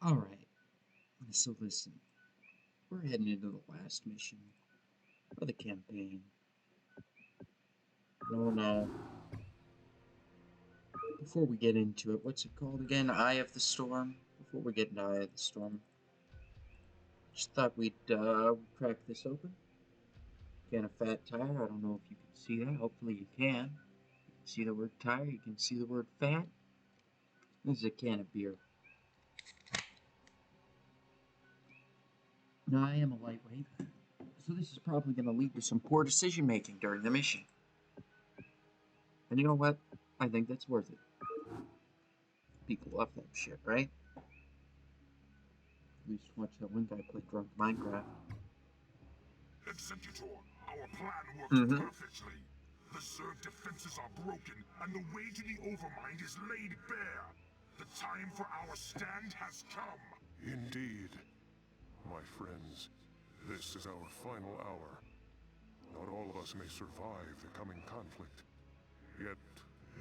Alright, so listen, we're heading into the last mission of the campaign. Oh no. Before we get into it, what's it called again? Eye of the Storm? Before we get into Eye of the Storm, just thought we'd crack this open. Can of fat tire, I don't know if you can see that, hopefully you can. You can see the word tire, you can see the word fat. This is a can of beer. Now, I am a lightweight, so this is probably going to lead to some poor decision making during the mission. And you know what? I think that's worth it. People love that shit, right? We used to watch that one guy play drunk Minecraft. Executor, our plan worked perfectly. The Zerg defenses are broken, and the way to the Overmind is laid bare. The time for our stand has come. Indeed. My friends, this is our final hour. Not all of us may survive the coming conflict. Yet,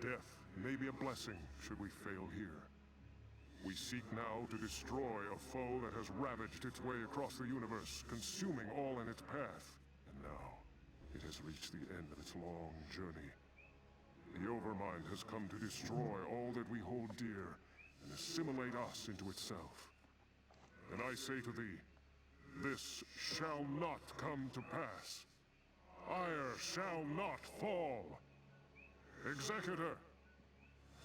death may be a blessing should we fail here. We seek now to destroy a foe that has ravaged its way across the universe, consuming all in its path. And now, it has reached the end of its long journey. The Overmind has come to destroy all that we hold dear, and assimilate us into itself. And I say to thee, this shall not come to pass. Ire shall not fall. Executor,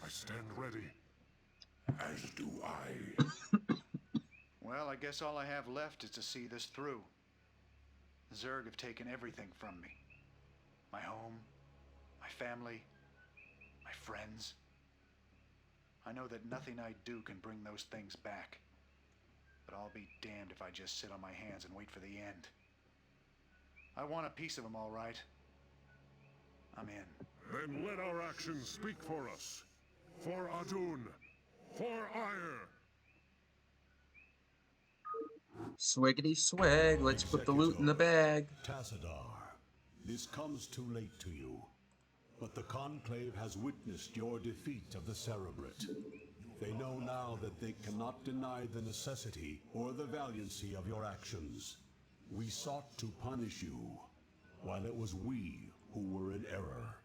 I stand ready. As do I. Well, I guess all I have left is to see this through. The Zerg have taken everything from me. My home, my family, my friends. I know that nothing I do can bring those things back. But I'll be damned if I just sit on my hands and wait for the end. I want a piece of them, all right. I'm in. Then let our actions speak for us. For Adun. For Ire. Swiggity swag, let's put the loot in the bag. Tassadar, this comes too late to you, but the Conclave has witnessed your defeat of the Cerebrate. They know now that they cannot deny the necessity or the valiancy of your actions. We sought to punish you, while it was we who were in error.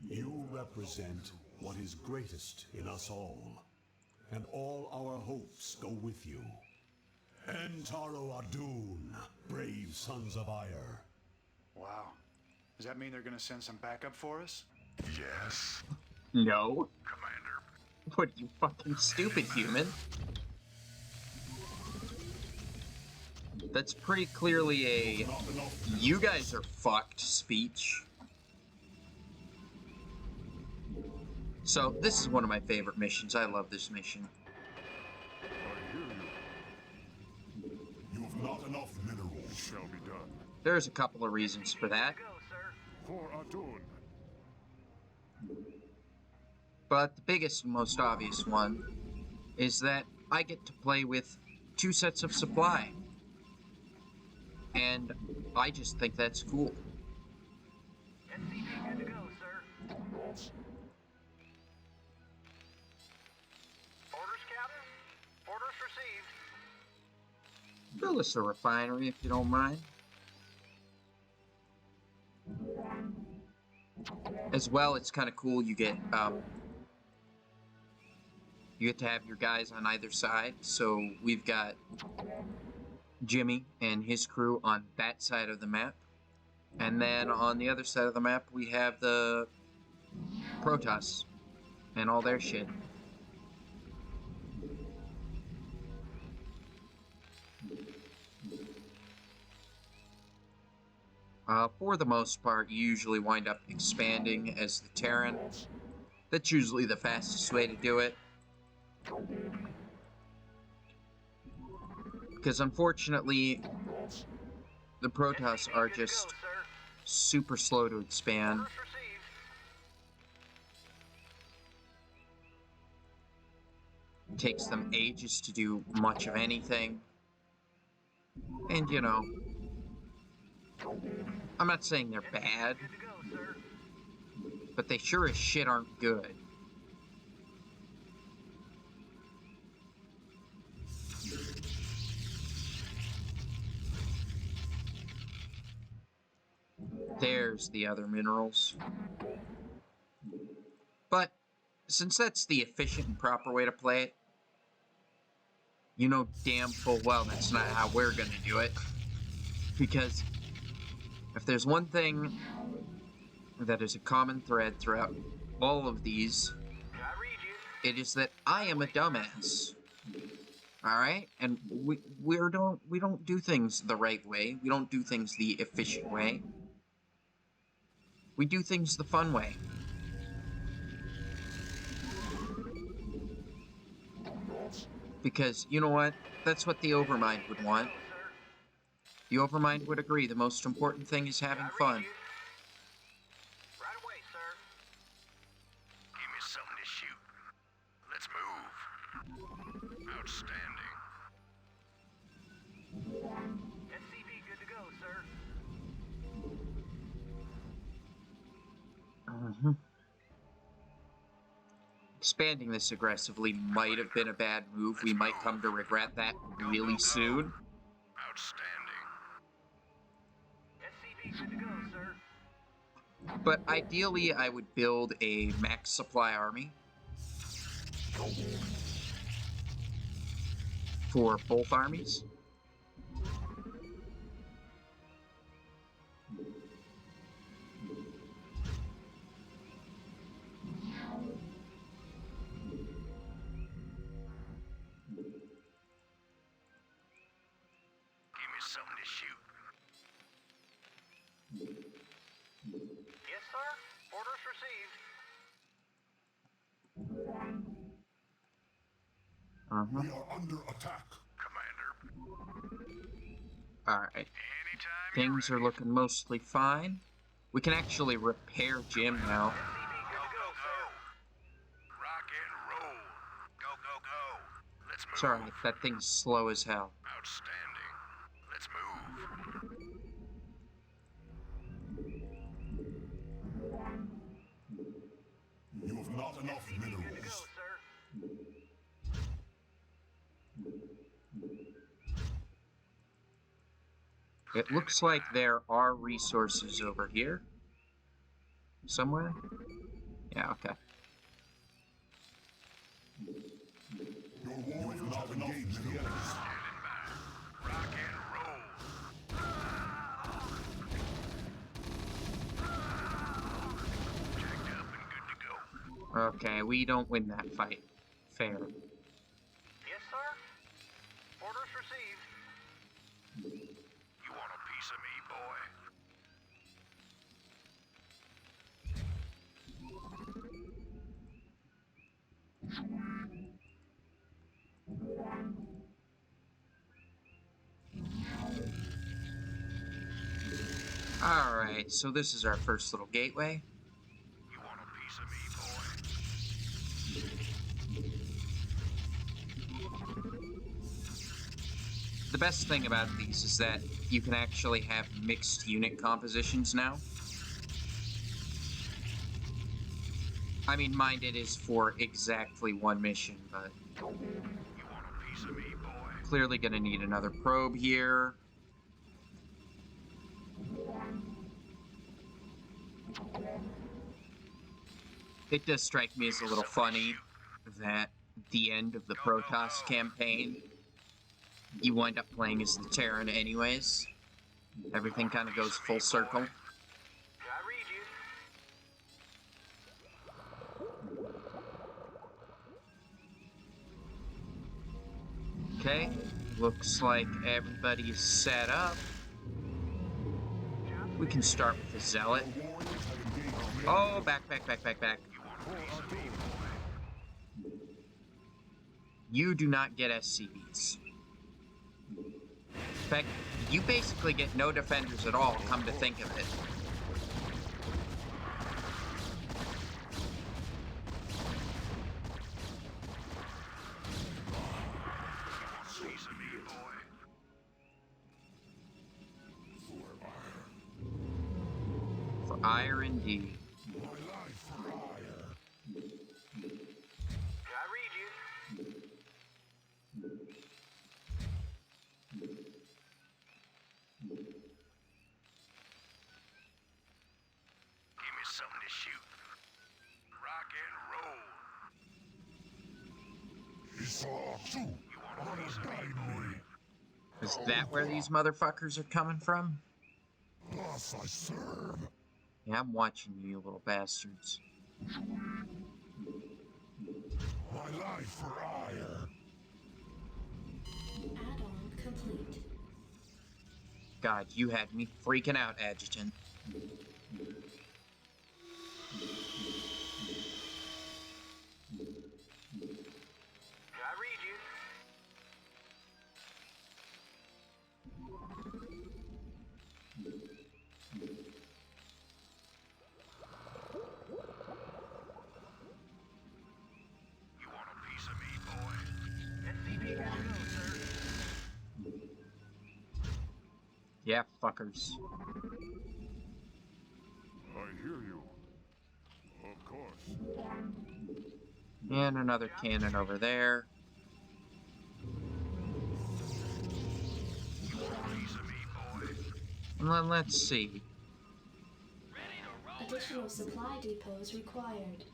You represent what is greatest in us all, and all our hopes go with you. Entaro Adun, brave sons of Ire. Wow. Does that mean they're gonna send some backup for us? Yes. No. Commander. What, you fucking stupid human? That's pretty clearly a "you guys are fucked" speech. So, this is one of my favorite missions. I love this mission. I hear you. You've not enough minerals. Shall be done. There's a couple of reasons for that. For Adun. But the biggest and most obvious one is that I get to play with 2 sets of supply. And I just think that's cool. SCP good to go, sir. Orders, Captain? Orders received. Build us a refinery if you don't mind. As well, it's kind of cool. You get to have your guys on either side. So we've got Jimmy and his crew on that side of the map. And then on the other side of the map, we have the Protoss and all their shit. For the most part, you usually wind up expanding as the Terran. That's usually the fastest way to do it. Because unfortunately, the Protoss are just super slow to expand. Orders received. It takes them ages to do much of anything. And you know, I'm not saying they're bad, Good to go, sir. but they sure as shit aren't good. There's the other minerals. But since that's the efficient and proper way to play it, you know damn full well that's not how we're gonna do it. Because if there's one thing that is a common thread throughout all of these, I read you. it is that I am a dumbass. All right, and we don't do things the right way. We don't do things the efficient way. We do things the fun way. Because you know what? That's what the Overmind would want. The Overmind would agree. The most important thing is having fun. Right away, sir. Give me something to shoot. Let's move. Outstanding. SCV good to go, sir. Expanding this aggressively might have been a bad move. We might come to regret that really soon. Outstanding. SCV good to go, sir. But ideally, I would build a max supply army for both armies. Give me something to shoot. Yes, sir. Orders received. We are under attack. Commander. Alright. Anytime Things are looking mostly fine. We can actually repair Jim now. SCV good to go, sir. Rock and roll. Go, go, go. Let's move. Sorry, that thing's slow as hell. Outstanding. Let's move. You have not enough SCV good to go, minerals. sir. It looks like there are resources over here. Somewhere? Yeah, okay. Your warriors have engaged the enemy. Rock and roll. Jacked up and good to go. Okay, we don't win that fight. Fair. Yes, sir. Orders received. You want a piece of me, boy? Alright, so this is our first little gateway. You want a piece of me, boy? The best thing about these is that you can actually have mixed unit compositions now. I mean, mind it is for exactly one mission, but You want a piece of me, boy? clearly gonna need another probe here. It does strike me as a little funny that the end of the Protoss campaign, you wind up playing as the Terran anyways. Everything kind of goes full circle. I read you. Okay, looks like everybody is set up. We can start with the Zealot. Oh, back. You do not get SCVs. In fact, you basically get no defenders at all, come to think of it. Piece of me, boy. For ire indeed. I read you. Is that where these motherfuckers are coming from? Thus I serve. Yeah, I'm watching you little bastards. My life for ire. Add-on complete. God, you had me freaking out, Adjutant. I read you. You want a piece of me, boy? SCP gotta go, sir. Yeah, fuckers. I hear you. Of course. And another cannon over there. You want a piece of me, boy? And then let's see. Ready to roll Additional out. supply depots required.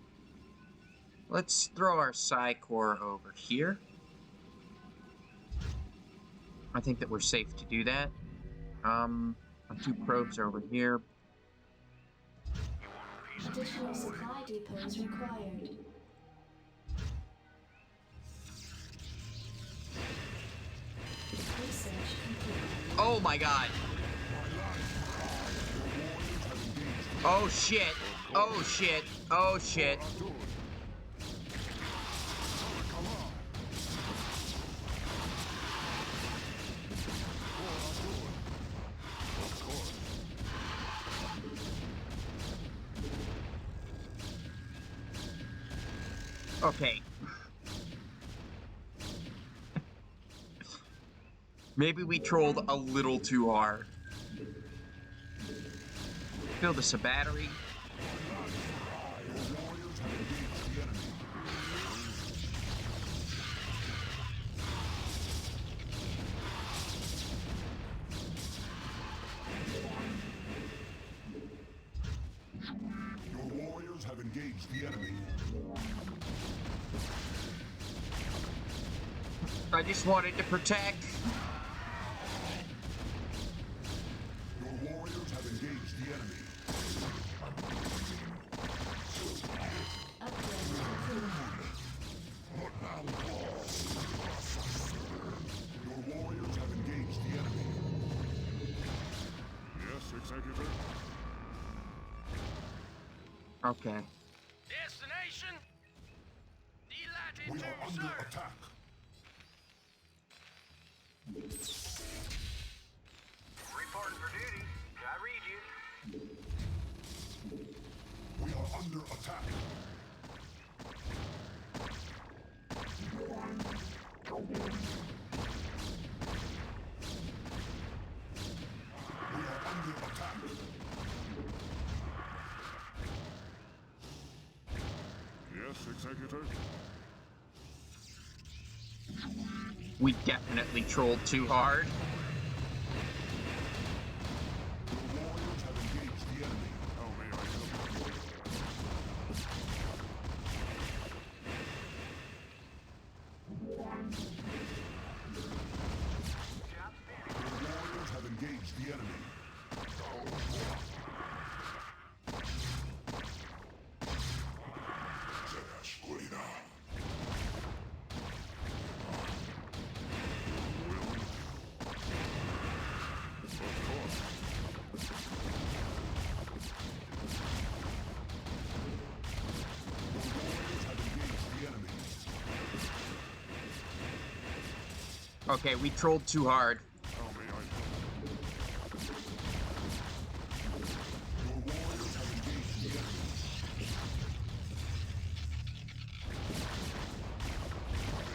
Let's throw our Psi Core over here. I think that we're safe to do that. Our 2 probes are over here. You want a piece of me, Additional boy? supply depots required. Research complete. Oh my god! Oh shit! Oh shit! Oh shit! Okay. Maybe we trolled a little too hard. Fill this a battery. Your warriors have engaged the enemy. I just wanted to protect. Your warriors have engaged the enemy. Upgrade complete. Your warriors have engaged the enemy. Yes, Executor. Okay. Destination? Delighted We to, are under sir. attack. Reporting for duty. I read you. We are under attack. We are under attack. Yes, Executor. We definitely trolled too hard. Your warriors have engaged the enemy. How may I help you? Job finished. Your warriors have engaged the enemy. Okay, we trolled too hard. How may I help you? Your warriors have engaged the enemy.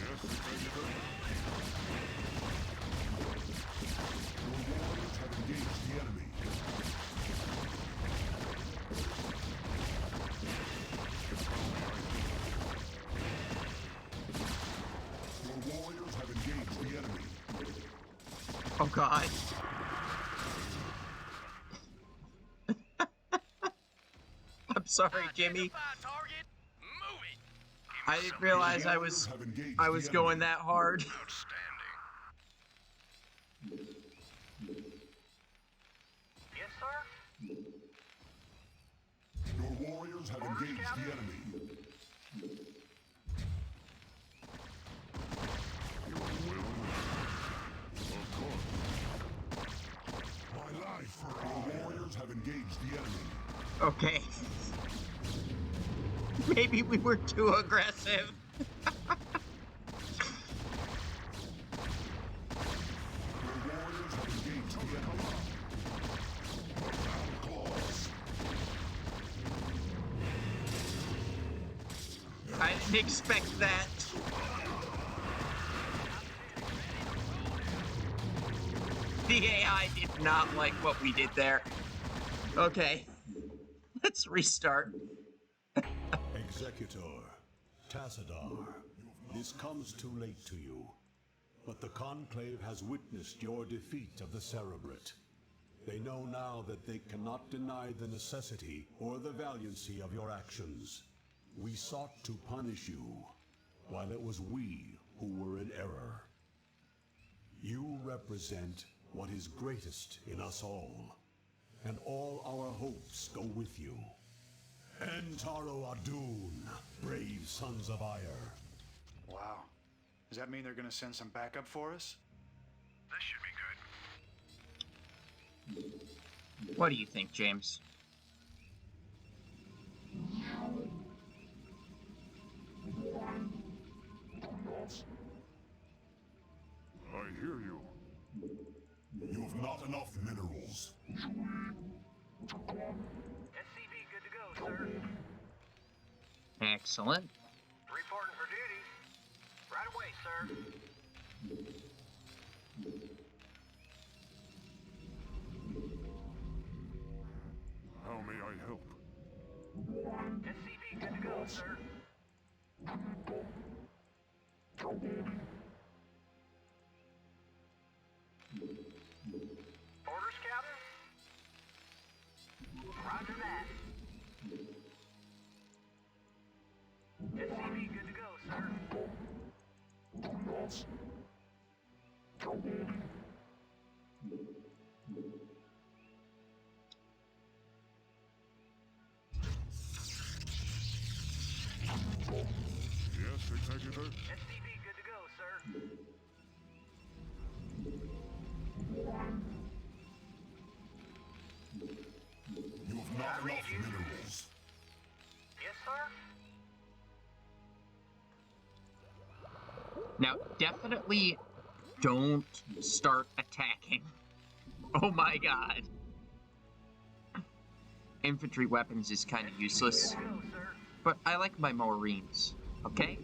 Yes, Executor. Your warriors have engaged the enemy. Your warriors have engaged the enemy. Oh god. I'm sorry, Jimmy. Identify target. Move it. I didn't realize I was going that hard. Outstanding. Yes, sir? Your warriors have engaged the enemy. Your will? Of course. My life for your warriors have engaged the enemy. Okay. Maybe we were too aggressive. Your warriors have engaged the enemy. Battle claws. I didn't expect that. The AI did not like what we did there. Okay. Let's restart. Executor, Tassadar, this comes too late to you, but the Conclave has witnessed your defeat of the Cerebrate. They know now that they cannot deny the necessity or the valiancy of your actions. We sought to punish you, while it was we who were in error. You represent what is greatest in us all, and all our hopes go with you. Entaro Adun, brave sons of Ire. Wow. Does that mean they're gonna send some backup for us? This should be good. What do you think, James? I hear you. You've not enough minerals. SCV good to go, sir. Excellent. Reporting for duty. Right away, sir. How may I help? SCV good to go, sir. Orders, Captain? Roger that. SCV good to go, sir. Yes, Executor? SCV good to go, sir. You have not enough minerals. Yes, sir? Now, definitely don't start attacking. Oh my god. Infantry weapons is kind of useless, Good to go, sir. but I like my Marines, okay?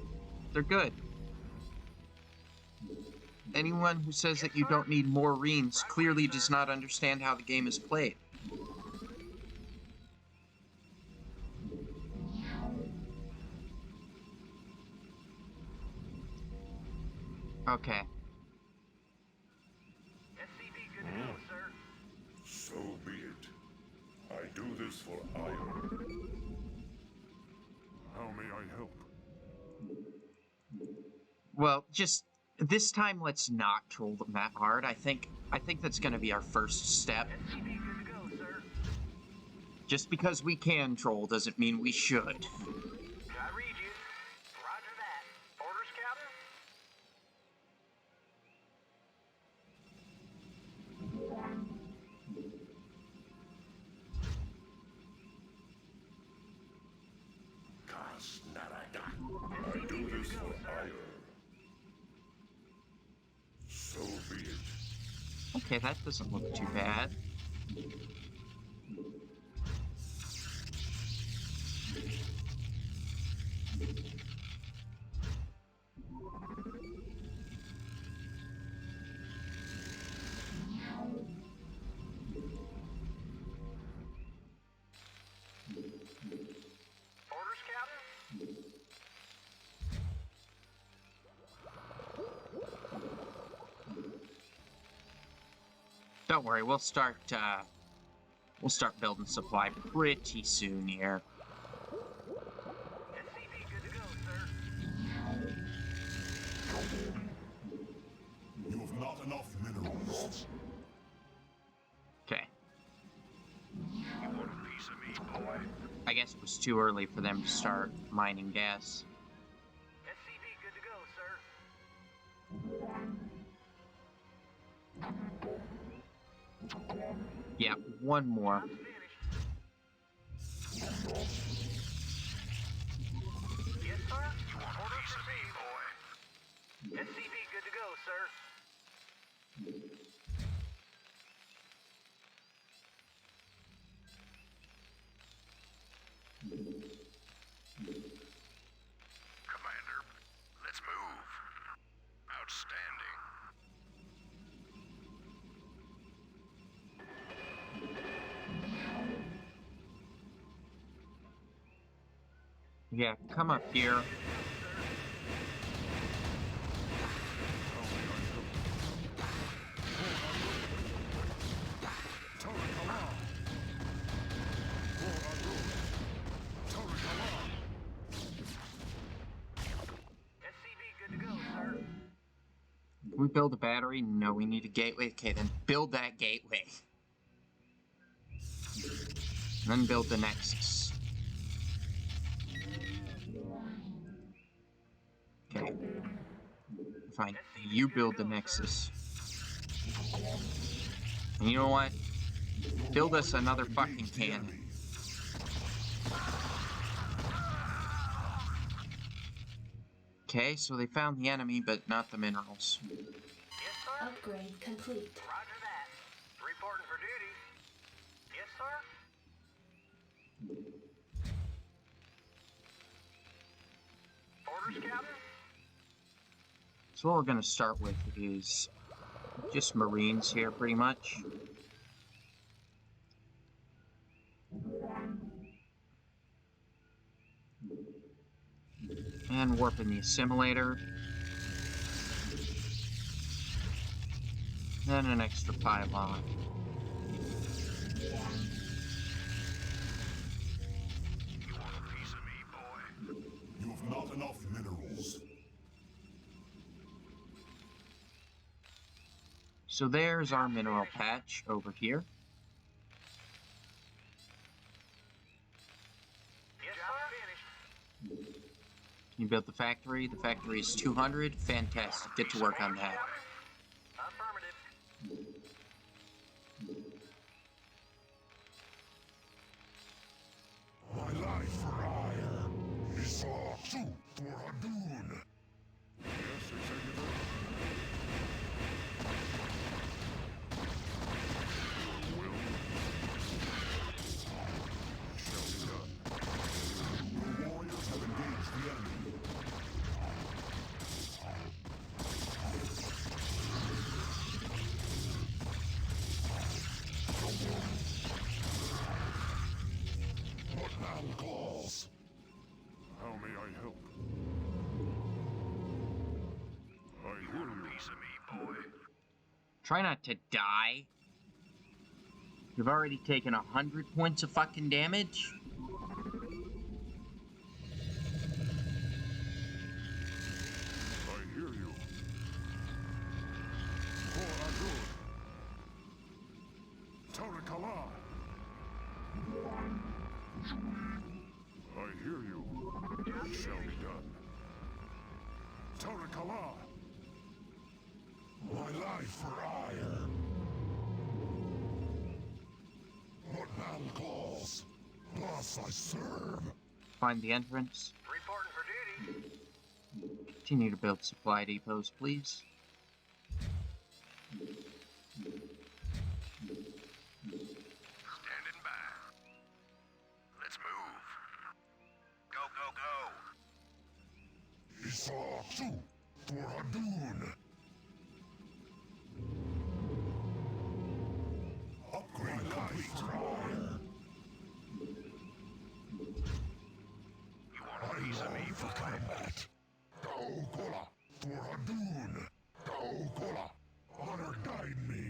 They're good. Anyone who says that you don't need more Marines clearly does not understand how the game is played. Okay. SCV good to go, sir. So be it. I do this for Ire. How may I help? Well, just this time let's not troll them that hard. I think that's going to be our first step. SCV good to go, sir. Just because we can troll doesn't mean we should. I read you. Roger that. Orders, Captain? I do this for Ire. So be it. Okay, that doesn't look too bad. Orders, Captain? Don't worry, we'll start building supply pretty soon here. SCV good to go, sir. realized it was too early for them to start mining gas. SCV good to go, sir. Yeah, one more. Job's finished. Yes, sir. Order received. SCV good to go, sir. Commander, let's move. Outstanding. Yeah, come up here. SCV good to go, sir. Can we build a battery? No, we need a gateway. Okay, then build that gateway. And then build the Nexus. Okay. Fine. You build the Nexus. And you know what? Build us another fucking cannon. Okay, so they found the enemy, but not the minerals. Yes, sir. Upgrade complete. Roger that. Reporting for duty. Yes, sir. Orders, Captain? So what we're going to start with is just Marines here, pretty much. And warping the assimilator. Then an extra pylon. You want a piece of me, boy? You've not enough minerals. So there's our mineral patch over here. Yes, sir. Finished. Can you build the factory? The factory is 200. Fantastic. Get to work on that. Affirmative. My life for hire is all too for Hadun. Yes, Executive. Will. Shall be done. Your warriors have engaged the enemy. What battle calls? How may I help? I hear you. Piece of me, boy. Try not to die. You've already taken 100 points of fucking damage. I hear you. For Adun. Tarakala. I hear you. Shall be done. Tarakala. My life for hire. What battle calls? Thus I serve. Find the entrance. Reporting for duty. Continue to build supply depots, please. Standing by. Let's move. Go, go, go. Isatsu for Hadun. Upgrade complete. You want a piece of me for combat? Kaokola for Hadun. Kaokola, honor guide me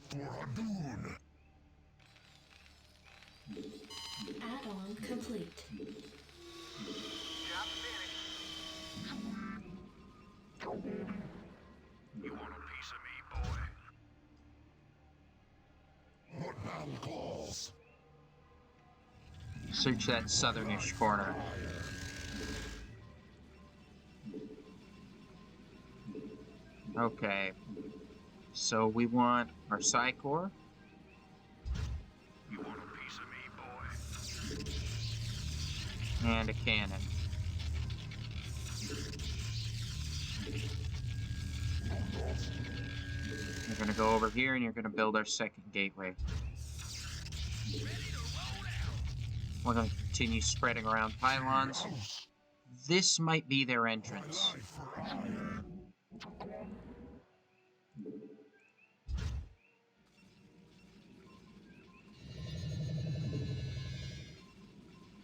for Hadun. Add-on complete. Job finished. You want a piece of me, boy? What battle calls? Search that southernish corner. Okay. So we want our Psi Core. You want a piece of me, boy? And a cannon. You're gonna go over here and you're gonna build our second gateway. We're gonna continue spreading around pylons. This might be their entrance.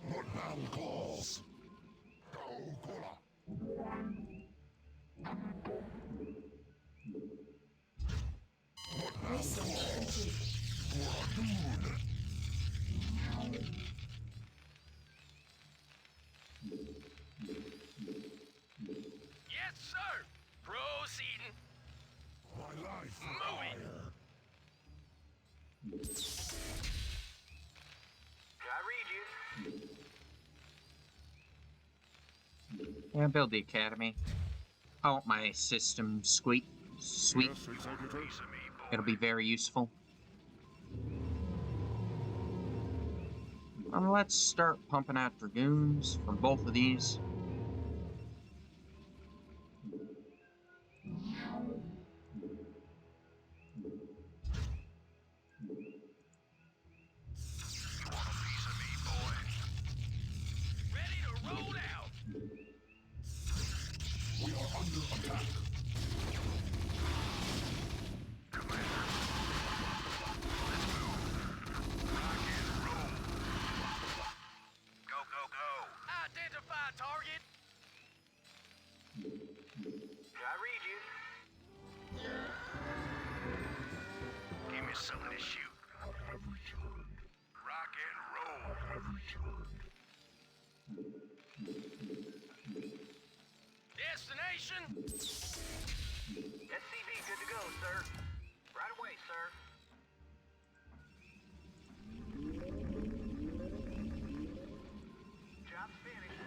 What battle calls? Research complete. Yes, sir. Proceeding. My life. Moving. I read you. Yeah, build the academy. I want my system sweet. Yes, Executive. It'll be very useful. Let's start pumping out dragoons from both of these. Ready to roll out. We are under attack. Go, go, go. Identify target. I read you. Give me something to shoot. Have returned. Rock and roll. Have returned. Destination. SCV good to go, sir. Right away, sir. Job's finished.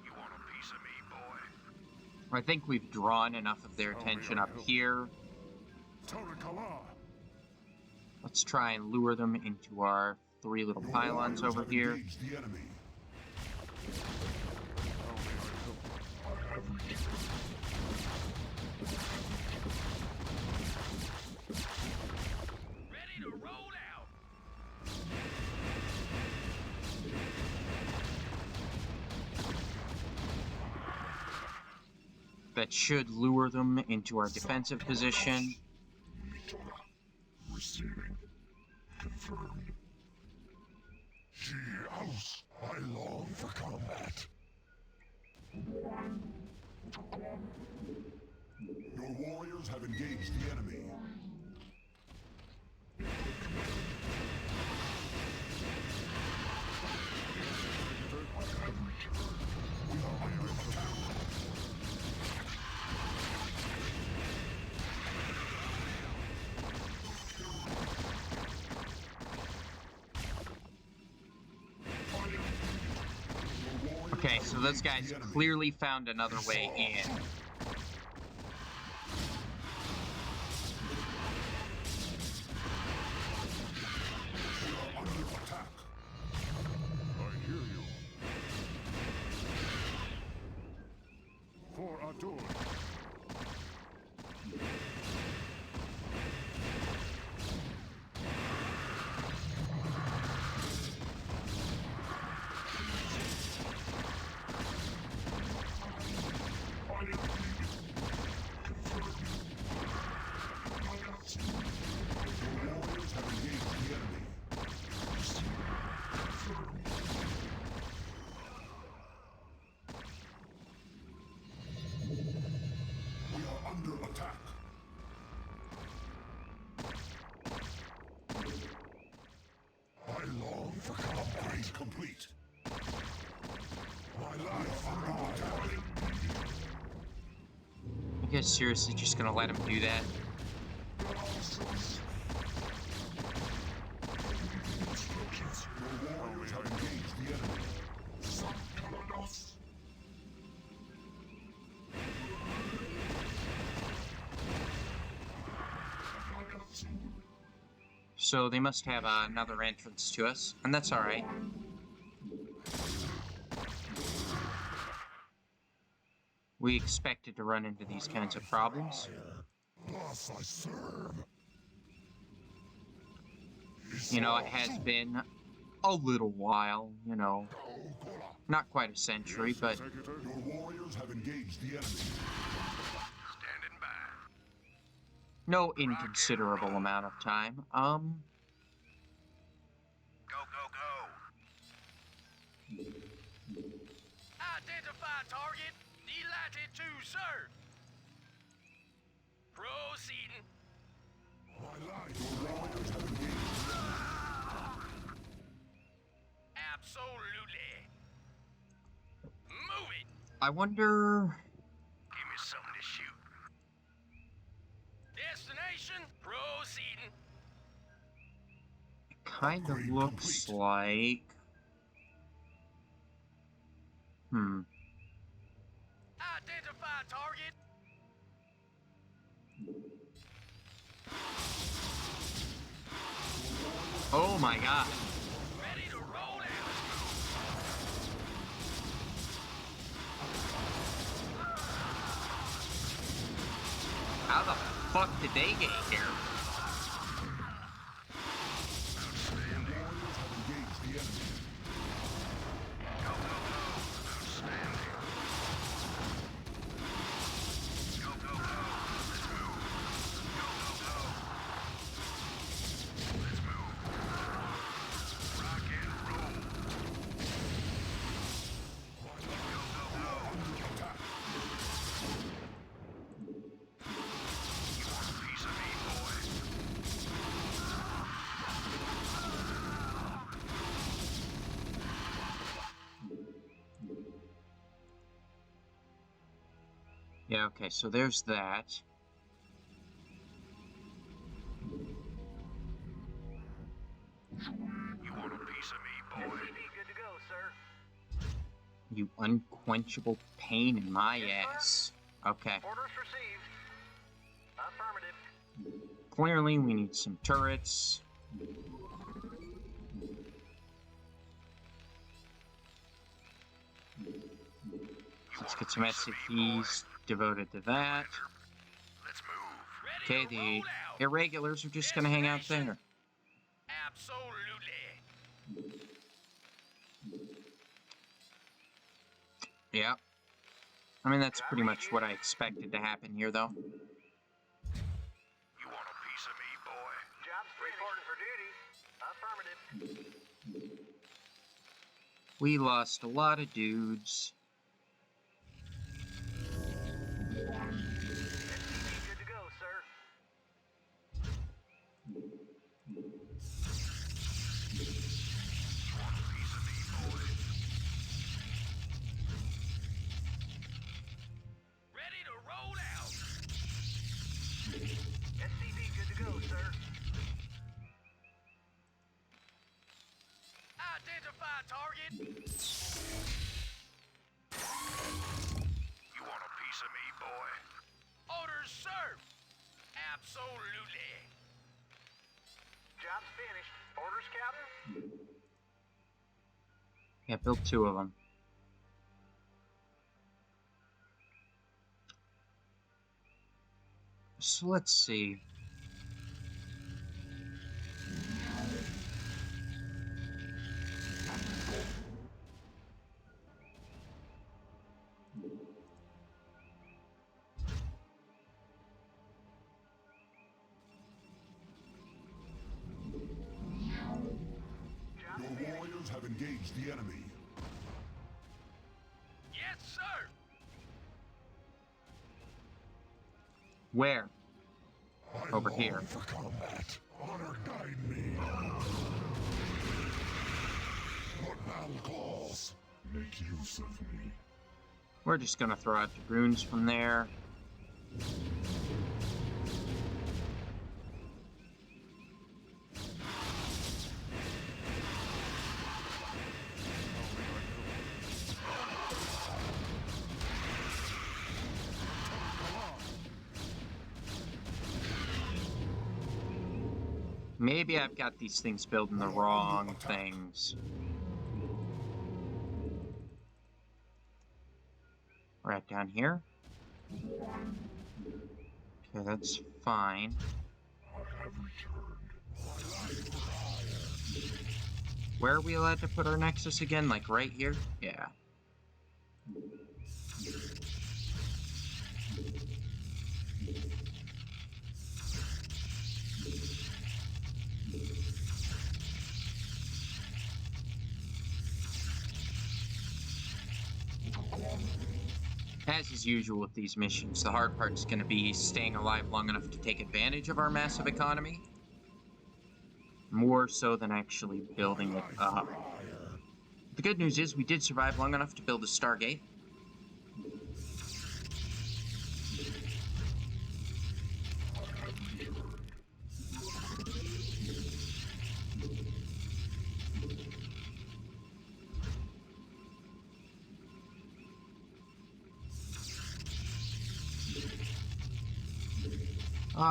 You want a piece of me, boy? I think we've drawn enough of their attention up here. Tarakala! Let's try and lure them into our three little pylons over here. Engage the enemy. Ready to roll out. That should lure them into our defensive position. Receiving. Confirmed. She house. I long for combat. Your warriors have engaged the enemy. We are under attack. Okay, so those guys clearly found another way in. Under attack. I hear you. For Adun. Your warriors have engaged the enemy. We are under attack. I long for combat. Complete. My life under attack. You guys seriously just gonna let him do that? So they must have another entrance to us, and that's alright. We expected to run into these kinds of problems. Thus I serve. You know, it has been a little while, you know. Not quite a century, but... Executor. Your warriors have engaged the enemy. Standing by. no inconsiderable amount of time. Go, go, go. Identify target. Delighted to serve. Proceeding. My life, your warriors have engaged the enemy. Absolutely. Move it. I wonder... Give me something to shoot. Destination. Proceeding. kind of Upgrade looks complete. like... Identify target. Oh my god. Ready to roll out. How the fuck did they get here? Your warriors have engaged the enemy. Go, go, go. Outstanding. Go, go, go. Let's move. Go, go, go. Let's move. Rock and roll. Go, go, go. Under attack. You want a piece of me, boy? Yeah, okay, so there's that. You want a piece of me, boy? Good to go, sir. You unquenchable pain in my ass. Okay. Orders received. Affirmative. Clearly, we need some turrets. Let's get some SCPs devoted to that. Let's move. Okay, the irregulars are just gonna hang out there. Absolutely. Yeah. I mean, that's pretty much what I expected to happen here, though. You want a piece of me, boy? Job's reporting for duty. Affirmative. We lost a lot of dudes. SCP good to go, sir. You want a piece of me, boy? Ready to roll out. SCP good to go, sir. Identify target. You want a piece of me, boy? Orders served. Absolutely. Job's finished. Orders, Captain? Yeah, built 2 of them. So let's see. Your warriors have engaged the enemy. Yes, sir. Where? I Over long here. for combat. Honor guide me. What battle calls? Make use of me. We're just gonna throw out the runes from there. Maybe I've got these things building the wrong things. Right down here. Okay, that's fine. Where are we allowed to put our nexus again? Like right here? Yeah. As is usual with these missions, the hard part is going to be staying alive long enough to take advantage of our massive economy. More so than actually building it up. The good news is we did survive long enough to build a Stargate.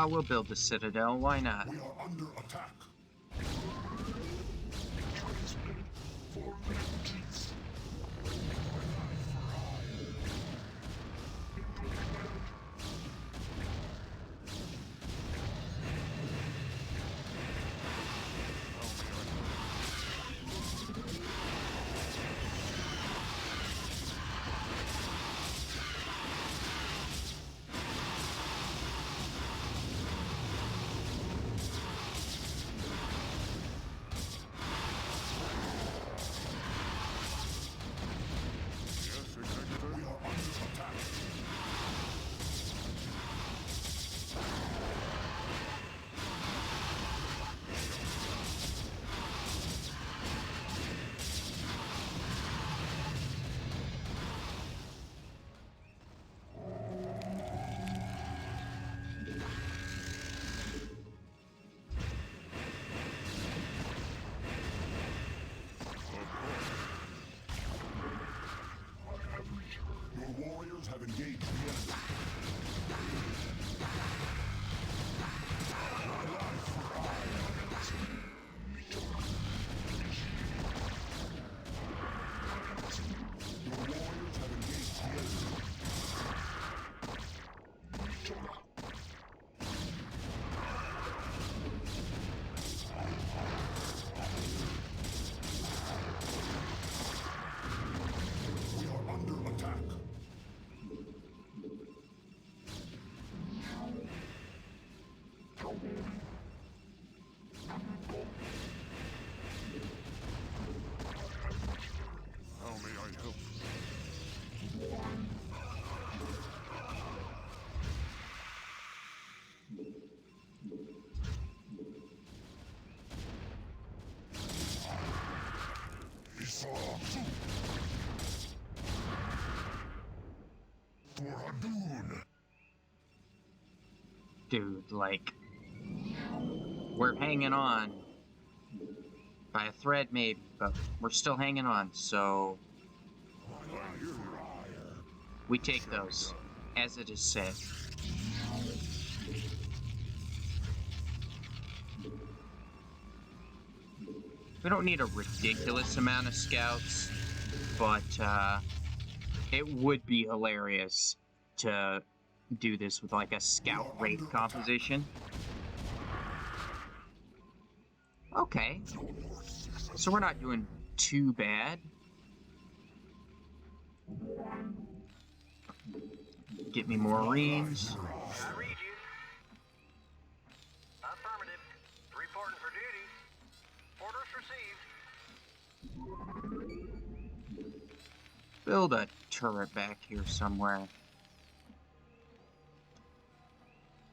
We'll build the Citadel, why not? We are under attack. Your warriors have engaged the enemy. How may I help? Dude, like, we're hanging on by a thread maybe, but we're still hanging on, so we take those, as it is said. We don't need a ridiculous amount of scouts, but it would be hilarious to do this with like a scout rate composition. Okay, so we're not doing too bad. Get me more Marines. I read you. Affirmative. Reporting for duty. Orders received. Build a turret back here somewhere.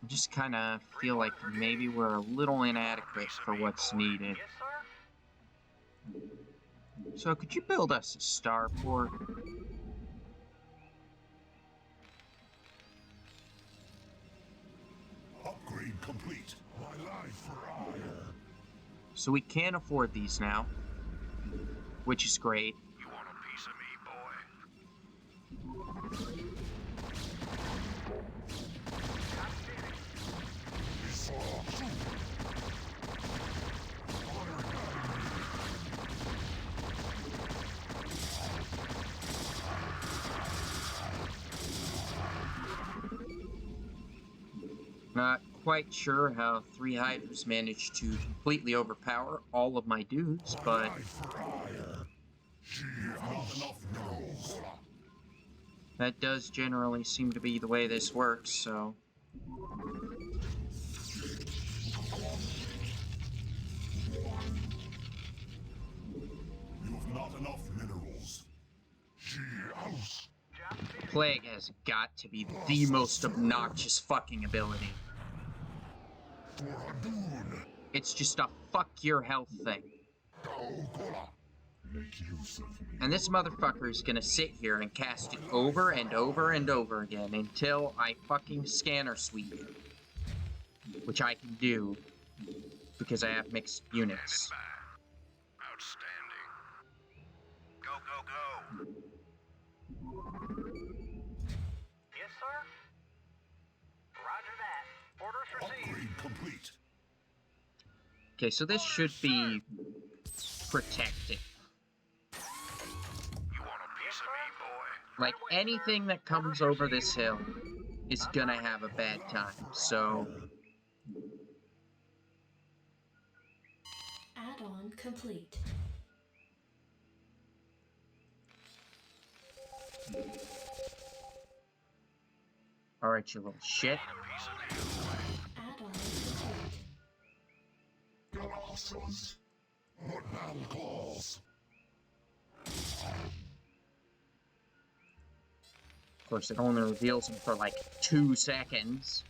I just kind of feel like maybe we're a little inadequate for what's needed. Yes, sir. So could you build us a starport? Upgrade complete. My life for hire. So we can afford these now, which is great. You want a piece of me, boy? Not quite sure how 3 Hydras managed to completely overpower all of my dudes, but that does generally seem to be the way this works, so... You've not enough minerals. Plague has got to be the most obnoxious fucking ability. It's just a fuck your health thing. And this motherfucker is gonna sit here and cast it over and over and over again until I fucking scanner sweep. Which I can do, because I have mixed units. Outstanding. Go, go, go. Yes, sir. Roger that. Orders received. Upgrade complete. Okay, so this should be protected. You want a piece of me, boy? Like, anything that comes over this hill is gonna have a bad time, so... Add-on complete. Alright, you little shit. Add-on complete. Colossus. What battle calls? Of course, it only reveals him for like 2 seconds.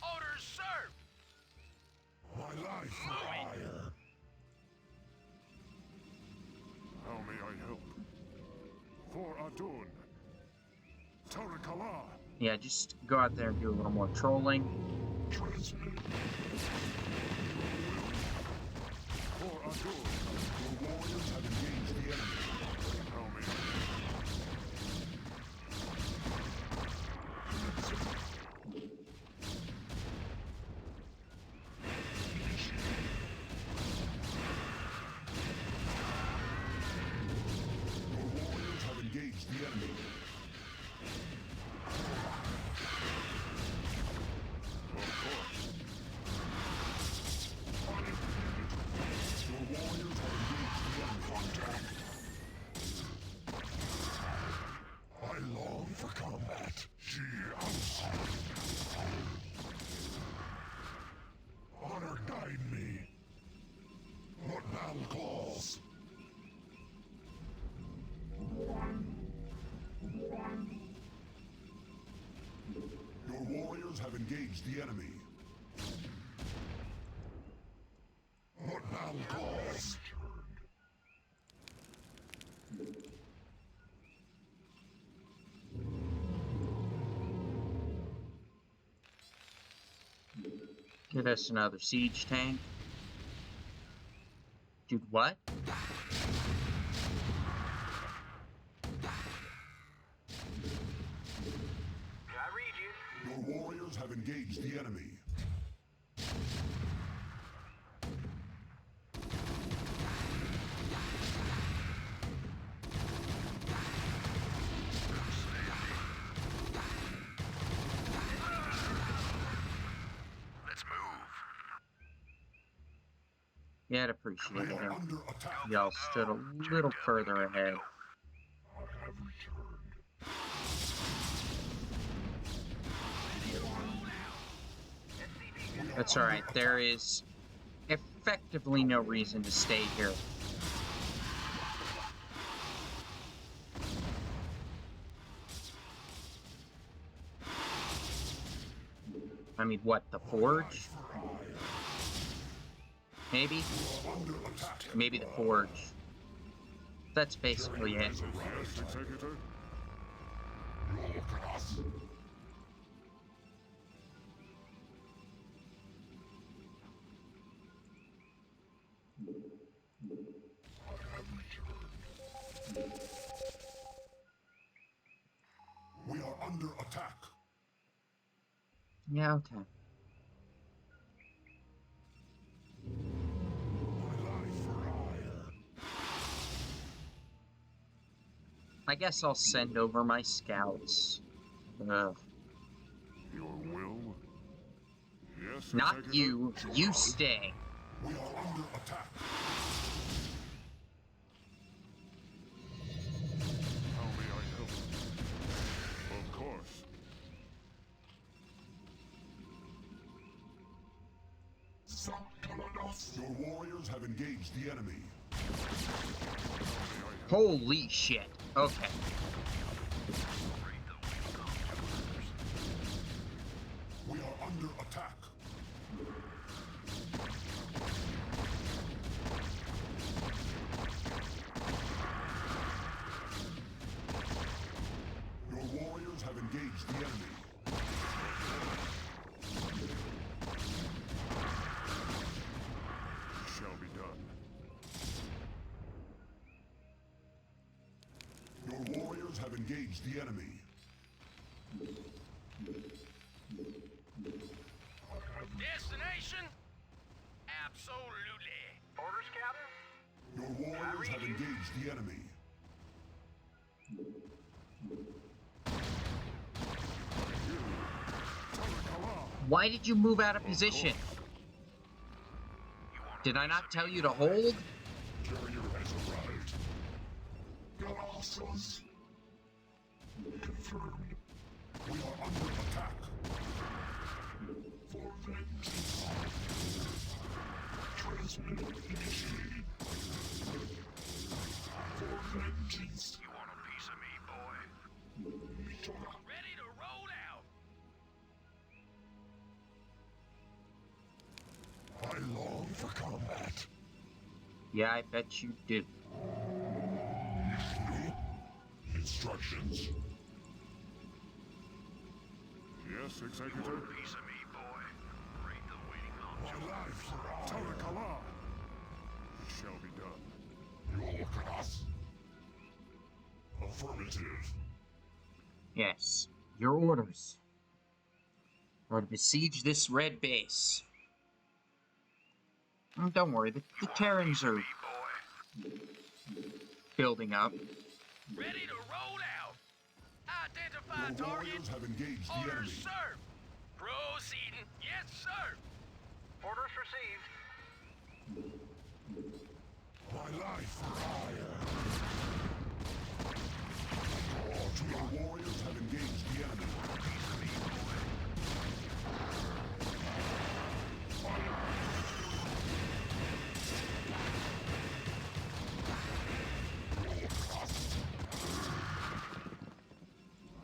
Orders served. My life fire. How may I help? For Adun. Tarakala. Yeah, just go out there and do a little more trolling. Transmit. For Adun. Your warriors have engaged the enemy. How may I help? Your warriors have engaged the enemy. Of course. Your warriors have engaged the enemy. I long for combat. Honor guide me. What battle calls? Your warriors have engaged the enemy. What battle calls? Get us another siege tank. Dude, what? I read you. Your warriors have engaged the enemy. Let's move. Yeah, I'd appreciate We it are if under attack. y'all stood a little further ahead. I have returned. That's alright, there is effectively no reason to stay here. I mean, what, the forge? Maybe? Maybe the forge. That's basically it. Yes, Executor. We are under attack. Yeah, okay. My life for hire. I guess I'll send over my scouts. Ugh. Your will? Yes, Not Executor? you. You stay. We are under attack. How may I help? Of course. Your warriors have engaged the enemy. Holy shit. Okay. We are under attack. Your warriors have engaged the enemy. Shall be done. Your warriors have engaged the enemy. Destination? Absolutely. Orders, Captain? Your warriors have engaged the enemy. Why did you move out of position? Did I not tell you to hold? Carrier has arrived. Colossus. Confirmed. We are under attack. For vengeance. Transmit initiated. For vengeance. You want a piece of me, boy? Ready to roll out. I long for combat. Yeah, I bet you do. Instructions. Yes, Executor? Piece of me, boy. Rate the waiting on My life for Tarakala! It shall be done. You will look at us. Affirmative. Yes. Your orders are to besiege this red base. Don't worry, the Terrans are building up. Ready to roll out. Identify Your target. warriors have engaged the Orders enemy. served. Proceeding. Yes, sir. Orders received. My life for hire. Your warriors have engaged the enemy.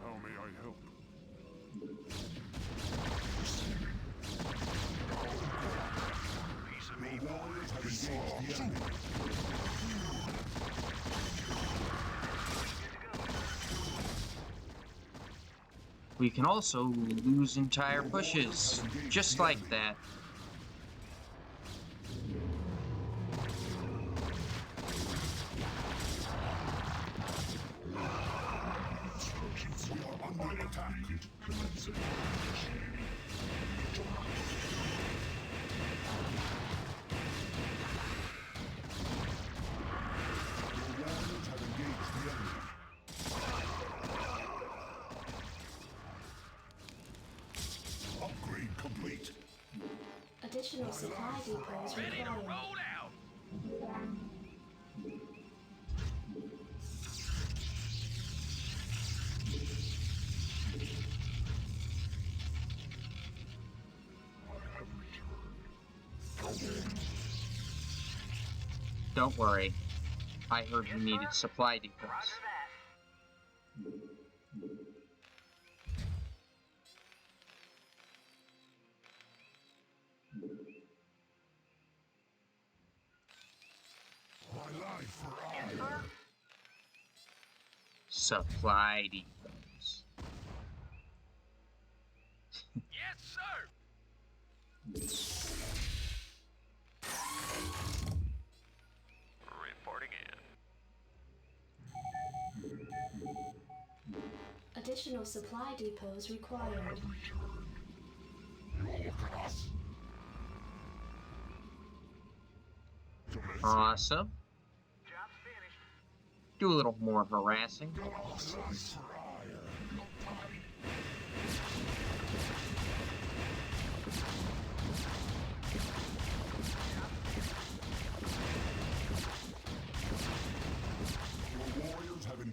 How may I help? Piece of me, Your warriors have engaged the enemy. We can also lose entire pushes, just like that. We are under attack. Commencing. Your warriors have engaged the enemy. Upgrade complete. Additional supply depots ready to required. roll out. Don't worry. I heard you needed supply depots. Roger that. My life for Yes, honor. sir. Supply depots. Yes, sir. Reporting in. Additional supply depots required. You will look at us. Awesome. Job's finished. Do a little more harassing. Colossus.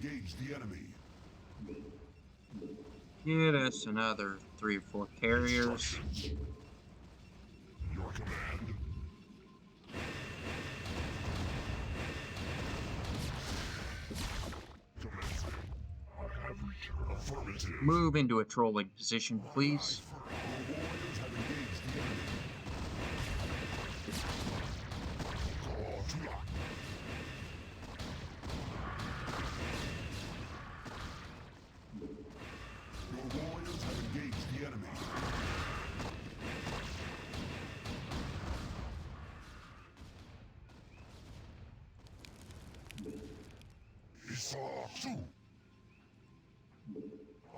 engaged the enemy. Get us another 3 or 4 carriers. Your command. Commencing. I have returned. Affirmative. Move into a trolling position, please. Your warriors have engaged the enemy. Call to lock. Your warriors have engaged the enemy.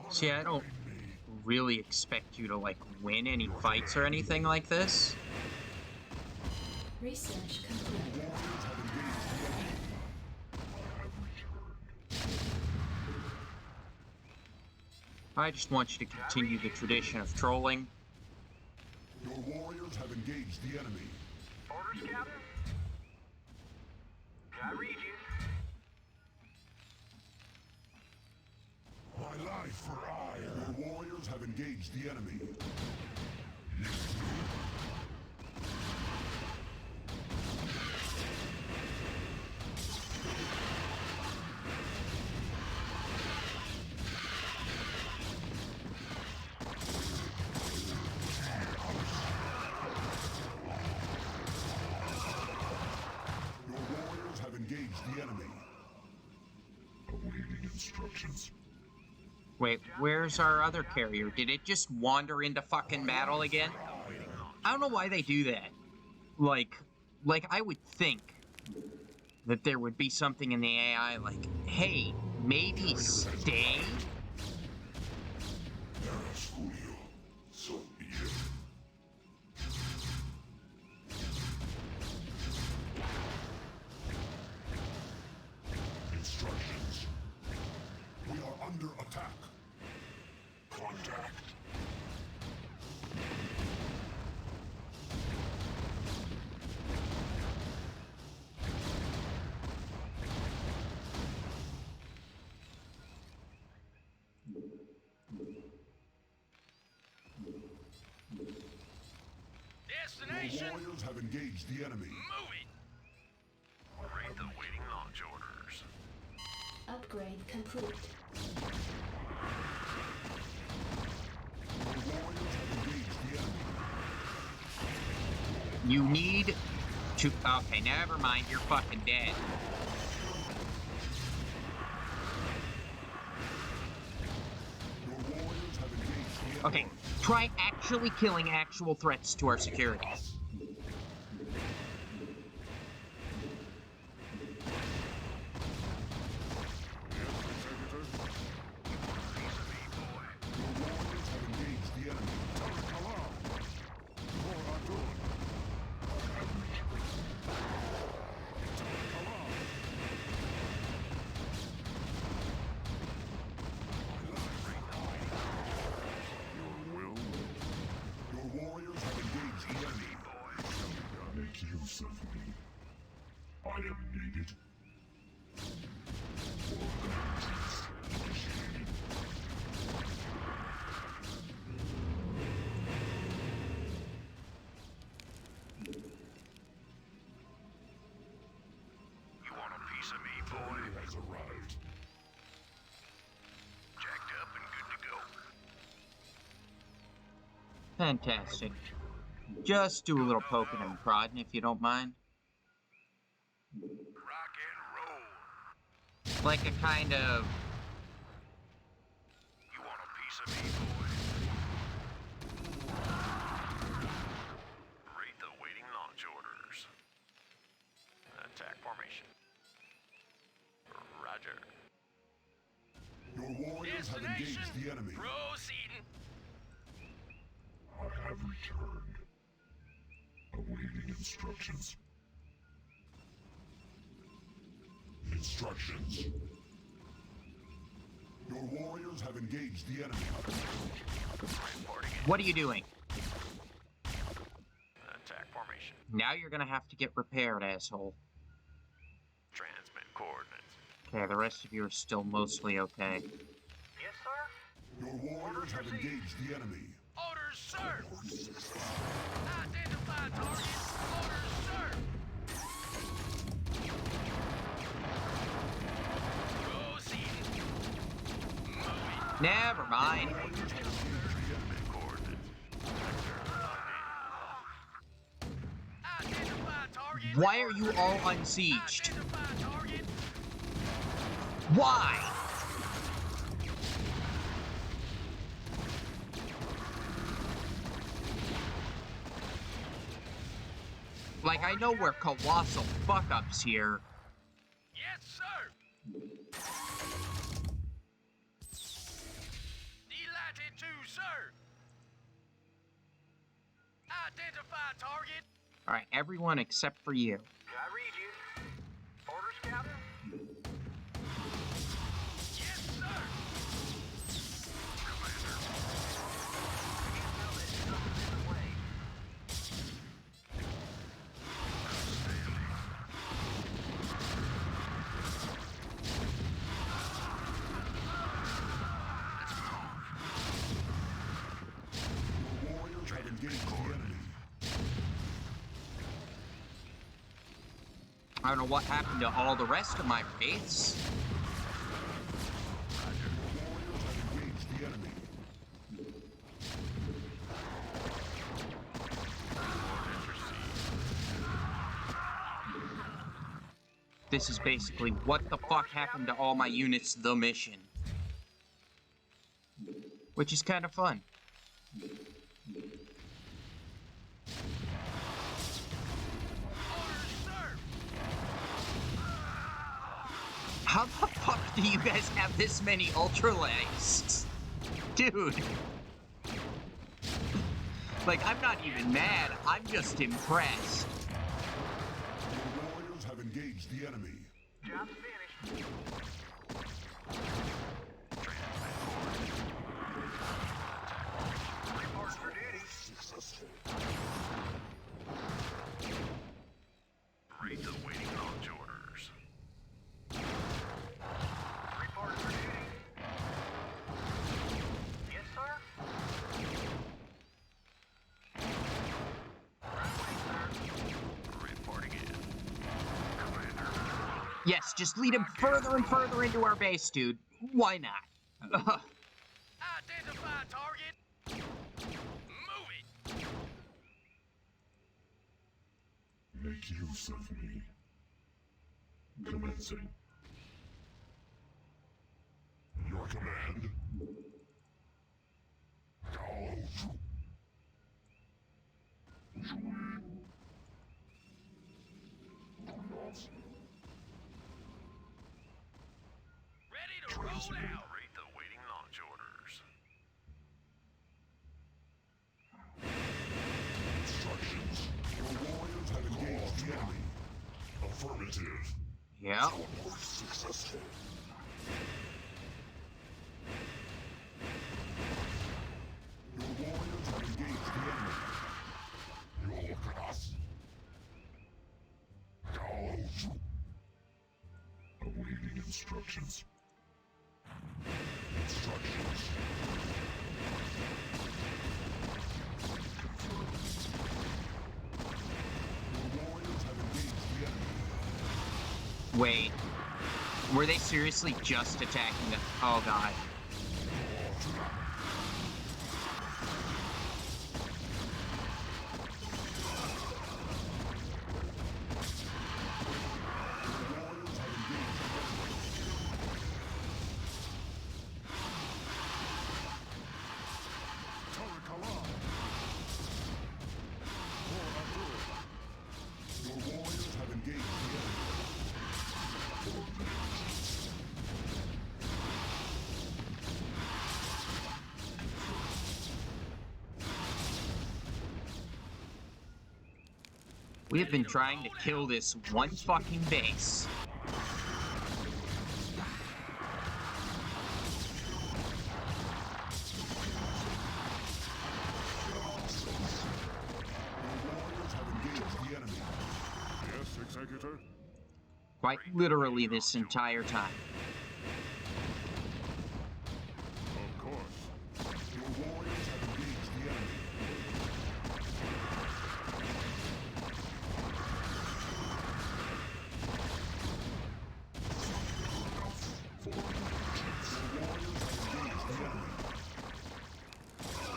See, I don't really expect you to, like, win any fights or anything like this. Research complete. Warriors have engaged the enemy. I just want you to continue the tradition of trolling. Your warriors have engaged the enemy. Orders, Captain? I read you. My life for ire. Your warriors have engaged the enemy. Your warriors have engaged the enemy. Awaiting instructions. Wait, where's our other carrier? Did it just wander into fucking battle again? I don't know why they do that. Like I would think that there would be something in the AI like, hey, maybe stay? Yes, Julio. So be it. Instructions. We are under attack. Contact. Your Destination? warriors have engaged the enemy. Moving. Read the waiting launch orders. Upgrade complete. Your warriors have engaged the enemy. You need to... Okay, never mind, you're fucking dead. Your warriors have engaged the enemy. Okay, try actually killing actual threats to our security. Your warriors have engaged the enemy. Your warriors have engaged the enemy. Make use of me. I am needed. Formalities initiated. You want a piece of me, boy? Has arrived. Jacked up and good to go. Fantastic. Just do a little poking and prodding if you don't mind. Rock and roll. Like a kind of... You want a piece of me, boy? Read the waiting launch orders. Attack formation. Roger. Your warriors have engaged the enemy. Proceeding. I have returned. Awaiting instructions. Instructions. Your warriors have engaged the enemy. Reporting What are you doing? attack formation. Now you're gonna have to get repaired, asshole. Transmit coordinates. Okay, the rest of you are still mostly okay. Yes, sir? Your warriors have engaged the enemy. Orders, sir! Identify target. Orders, sir! Proceed. Never mind. Identify target. Why are you all unsieged? Identify target. Why? Like, I know we're colossal fuck-ups here. Yes, sir! Delighted to, sir! Identify target. Alright, everyone except for you. Can I read you? Orders, Captain? Yes, sir! Commander. You know that something's in the way. Your warriors have engaged the enemy. I don't know what happened to all the rest of my wraiths. Your warriors have engaged the enemy. This is basically what the fuck happened to all my units, the mission. Which is kind of fun. Orders, sir! How the fuck do you guys have this many ultra legs? Dude. Like, I'm not even mad, I'm just impressed. Your warriors have engaged the enemy. Job's finished. Report for duty. Wraith awaiting launch orders. Report for duty. Yes, sir? Right away, sir. Reporting in. Commander. Yes, just lead him further and further into our base, dude. Why not? Identify target. Move it. Make use of me. Commencing. Your command? Call. Ready to roll out. Wraith awaiting launch orders. Instructions. Your warriors have engaged the enemy. Affirmative. Yeah. Successful. Your warriors have engaged the enemy. Your class. Call. Awaiting instructions. Instructions. Confirmed. Your warriors have engaged the enemy. Wait. Were they seriously just attacking the... Oh, God. Your warriors have engaged the enemy. We have been trying to kill this one fucking base. Your warriors have engaged the enemy. Yes, Executor. Quite literally this entire time. Of course. Your warriors have engaged the enemy.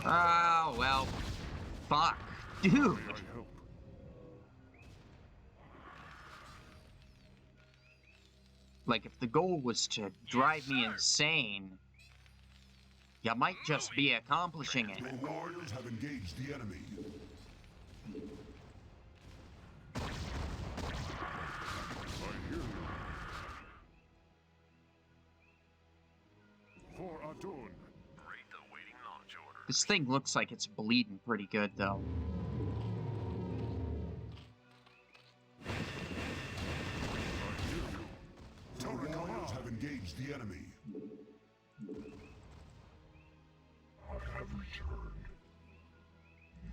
Oh, well. Fuck. Dude. May I help? Like, if the goal was to drive me insane, you might just be accomplishing it. Your warriors have engaged the enemy. I hear you. For Adun. Rate the waiting launch order. This thing looks like it's bleeding pretty good, though. Your warriors have engaged the enemy. I have returned.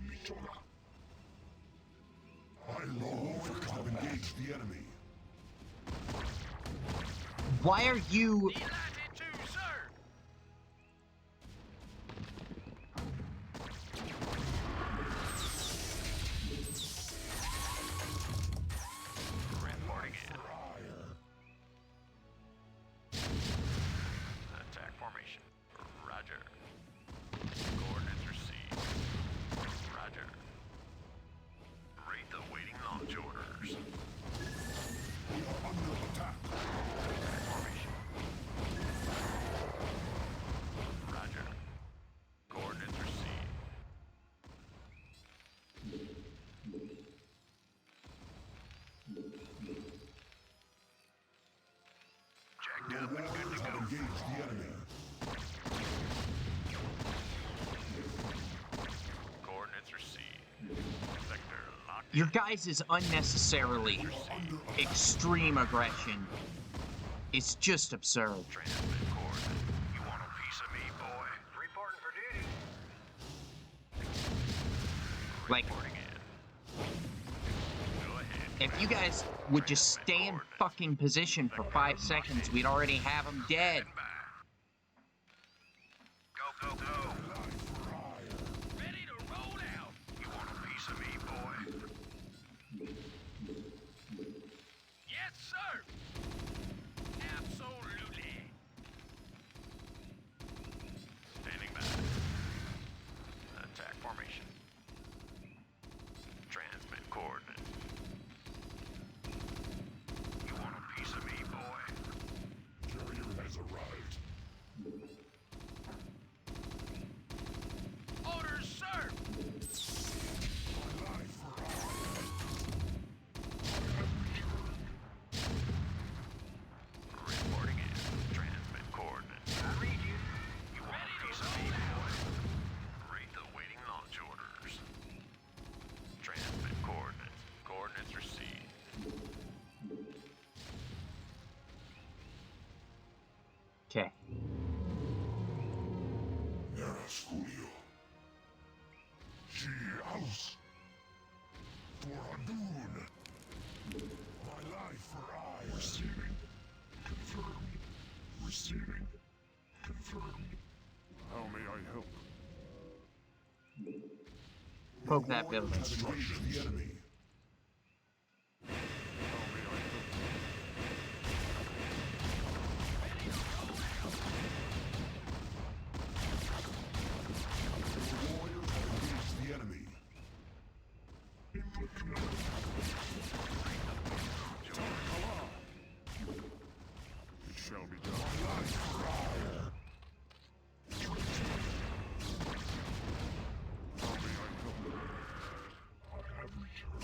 Mitona. I long for have engaged the enemy. Why are you... Delighted to serve. Reporting in. Attack formation. Roger. Coordinates received. Roger. Rate the waiting launch orders. We are under attack. Attack formation. Roger. Coordinates received. Jacked Your up and good warriors to have go. engaged the enemy. Coordinates received. Sector locked. Your guys' unnecessarily extreme aggression is just absurd. Transmit coordinate. You want a piece of me, boy? Reporting for duty. Like, Reporting in. Go ahead. if you guys would just stay in fucking position for 5 seconds, we'd already have them dead. Stand by. Go, go, go. Ready to roll out. You want a piece of me, boy? Yes, sir. Absolutely. Standing by. Attack formation. Transmit coordinates. You want a piece of me, boy? Carrier has arrived. Orders, sir. My life for Reporting in. Transmit coordinates. I read you. You want Ready a to piece of roll me, out. boy? Rate the waiting launch orders. Transmit coordinates. Coordinates received. Okay. Nera Sculio. She house. For Adun. My life for I. Receiving. Confirmed. Receiving. Confirmed. How may I help? Poke that building. Has engaged the enemy. How may I help? Your warriors have engaged the enemy. Input command. It shall be done. My life for hire. How may I help? I have returned.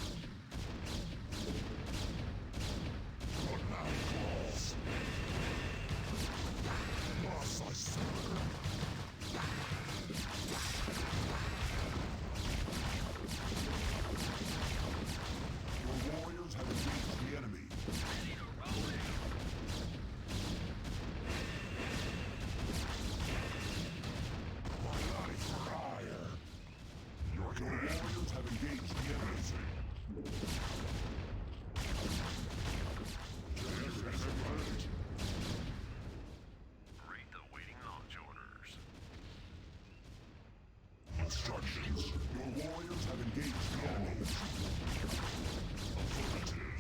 instructions. Your warriors have engaged the enemy. Affirmative.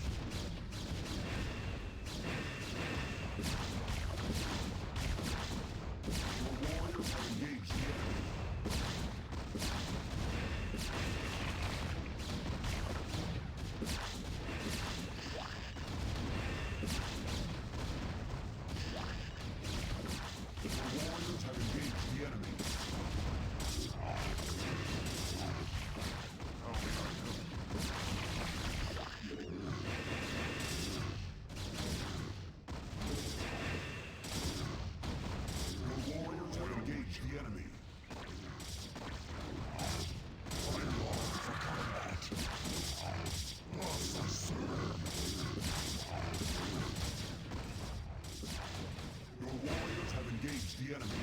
Your warriors have engaged the enemy. Your warriors have engaged the enemy. Your warriors have engaged the enemy. Your warriors have engaged the enemy.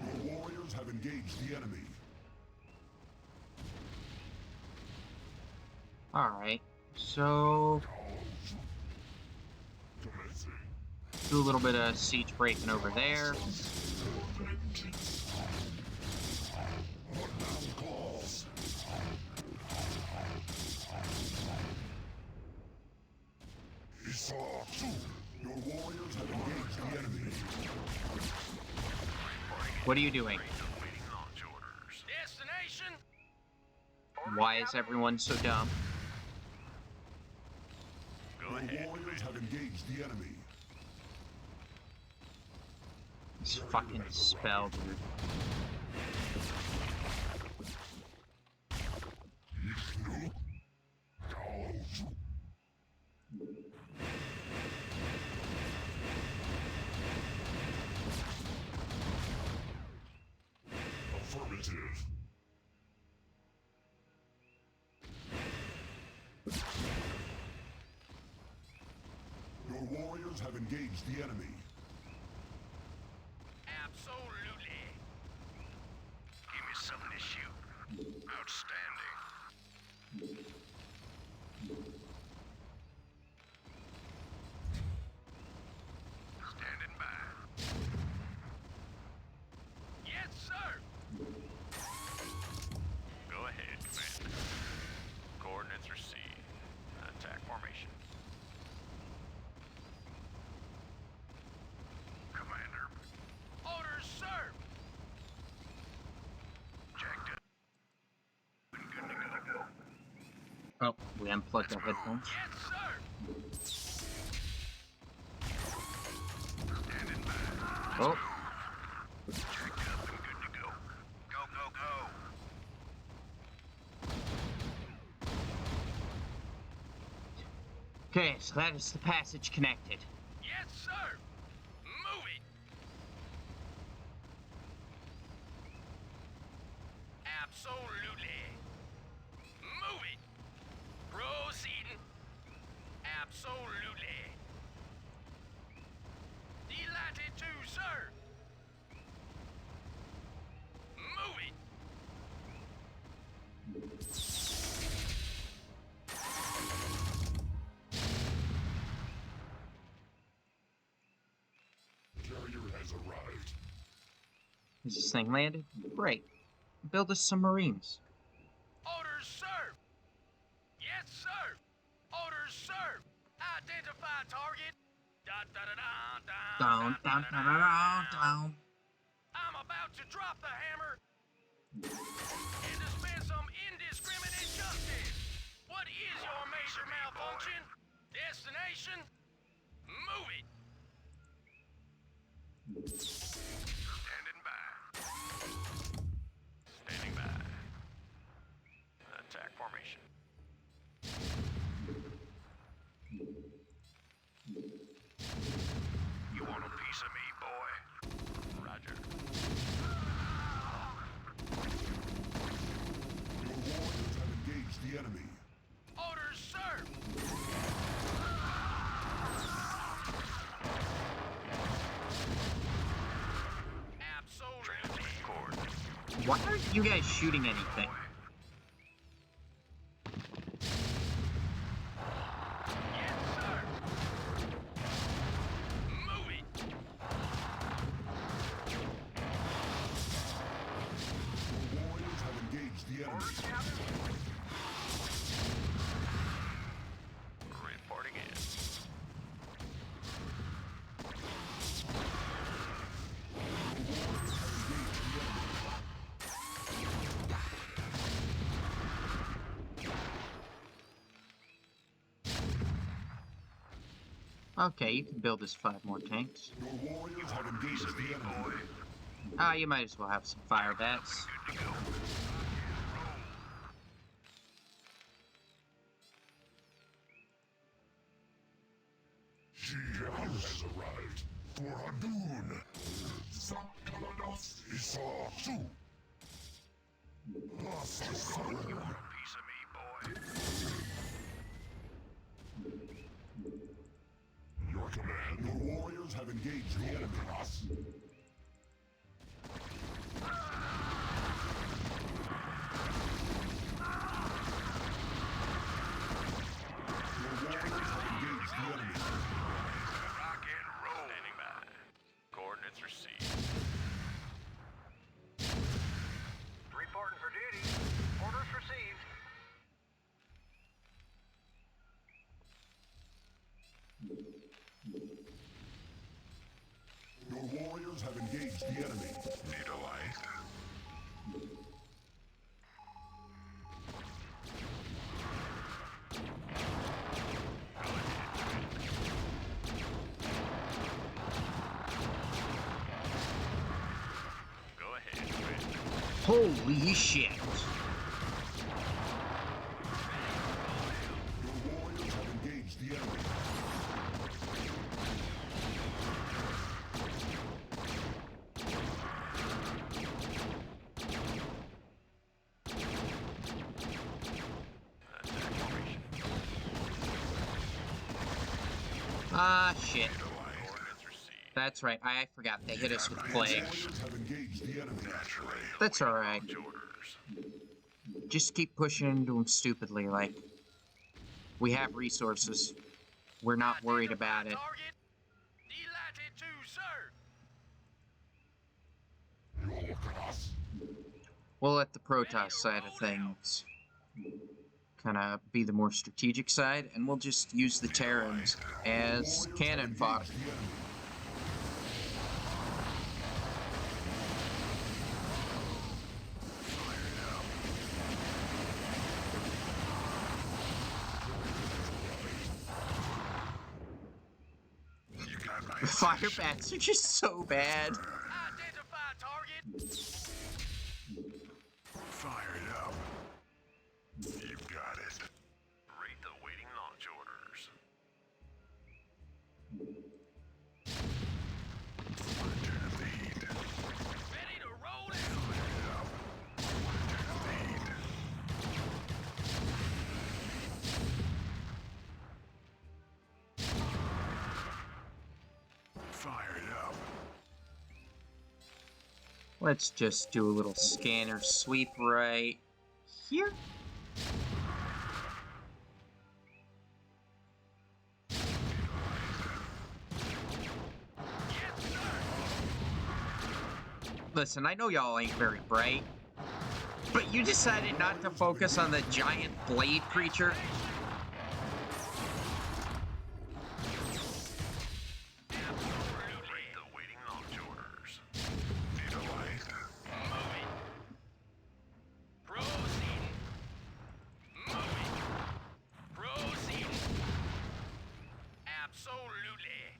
Your warriors have engaged the enemy. Alright, so do a little bit of siege breaking over there. Your warriors have engaged the enemy. What are you doing? Destination? Why is everyone so dumb? Your warriors have engaged the enemy. This fucking spell, dude. Affirmative. Your warriors have engaged the enemy. Absolutely. Give me something to shoot. Outstanding. Standing by. Yes, sir. Go ahead, Commander. Coordinates received. Attack formation. Commander. Orders, sir. Jacked up. Good to go. Oh, we unplugged our headphones. Yes, sir. Standing by. Oh, Jacked up and good to go. Go, go, go. okay, so that is the passage connected. Yes, sir. Move it. Absolutely. Move it. Proceeding. Absolutely. Delighted to, sir. Move it. Carrier has arrived. Is this thing landed? Great. Build us some marines. Orders, sir. Yes, sir. Orders, sir. Identify target. Da da da da Down, down, down, down, down. I'm about to drop the hammer and dispense some indiscriminate justice. What is your major malfunction? Destination? Move it. Standing by. Standing by. Attack formation. You want a piece of me, boy? Roger. Your warriors have engaged the enemy. Orders, sir. Absolutely. Why aren't you guys shooting anything? Yes, sir. Okay, you can build us 5 more tanks. Your warriors have engaged the enemy. Ah, you might as well have some fire bats. Jian has arrived for Hadun. Protoss E7. You want a piece of me, boy? Your command. Your warriors have engaged the enemy. Your warriors have engaged the enemy. Rock and roll. Standing by. Coordinates received. Reporting for duty. Orders received. Your warriors have engaged the enemy. Need a light? Go ahead, Chris. Holy shit! Your warriors have engaged the enemy. Ah, shit. Coordinates received. That's right, I forgot they hit us with plague. Warriors have engaged the enemy. Naturally. That's alright. Orders. Just keep pushing into them stupidly, like... We have resources. We're not worried about it. Target. Delighted to serve. Your Protoss. We'll let the Protoss side of things kind of be the more strategic side, and we'll just use the Terrans as cannon fodder. The enemy. You got my The fire bats are just so bad. Identify target. Fire it up. You got it. Read the waiting launch orders. Turn up the heat. Ready to roll out. Turn up the heat. Fire it up. Let's just do a little scanner sweep right here. Listen, I know y'all ain't very bright, but you decided not to focus on the giant blade creature. Read the waiting launch orders. Need a light? Moving. Proceeding. Moving. Proceeding. Absolutely.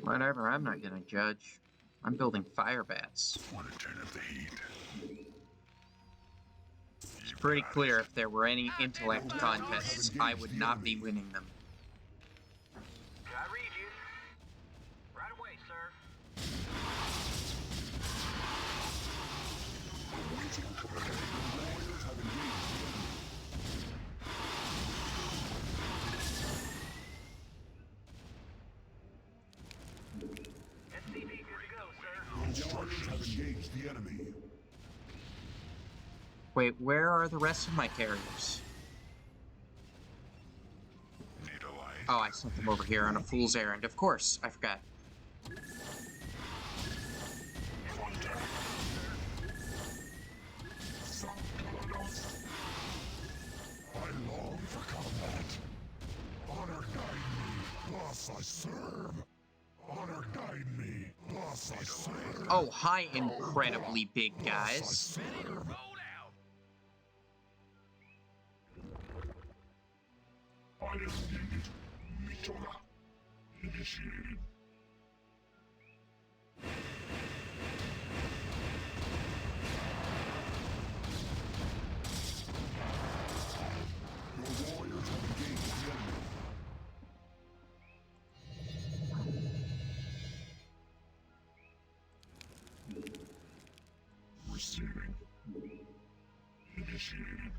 Whatever, I'm not gonna judge. I'm building fire bats. Want to turn up the heat? It's pretty clear if there were any intellect contests, I would not be winning them. I read you. Right away, sir. Warriors have engaged the enemy. SCP good to go, sir. Your warriors have engaged the enemy. Wait, where are the rest of my carriers? Need a light? Oh, I sent them over here on a fool's errand. Of course, I forgot. I long for combat. Honor guide me, thus I serve. Honor guide me, thus I serve. Oh, hi, incredibly big guys. Ready to roll out. I am needed. Mitora. Initiated. Your warriors have engaged the enemy. Receiving. Initiated.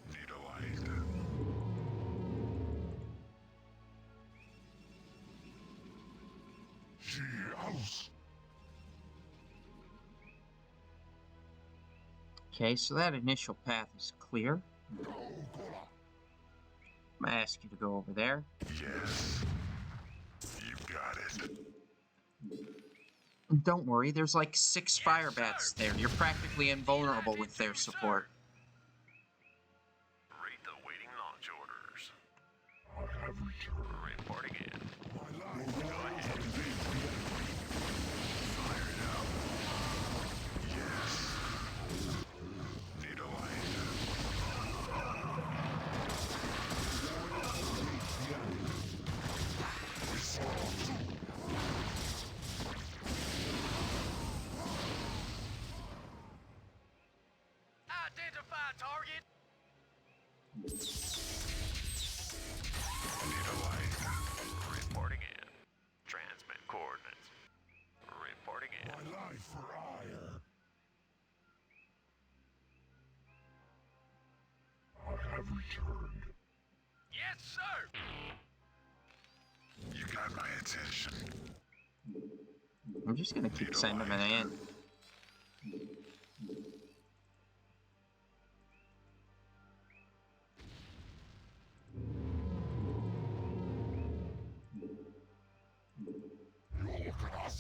Need a light. She house. Okay, so that initial path is clear. Go, Gola. I'm gonna ask you to go over there. Yes. You got it. Don't worry, there's like 6 fire bats there. You're practically invulnerable with their support. Read the waiting launch orders. I have returned. Report again. My life. Your warriors have engaged the enemy. Fired up. Yes. Need a light. The enemy. We saw two. Identify target. Need a light. Reporting in. Transmit coordinates. Reporting in. My life for ire. I have returned. Yes, sir. You got my attention. I'm just gonna keep sending them in. Your Protoss.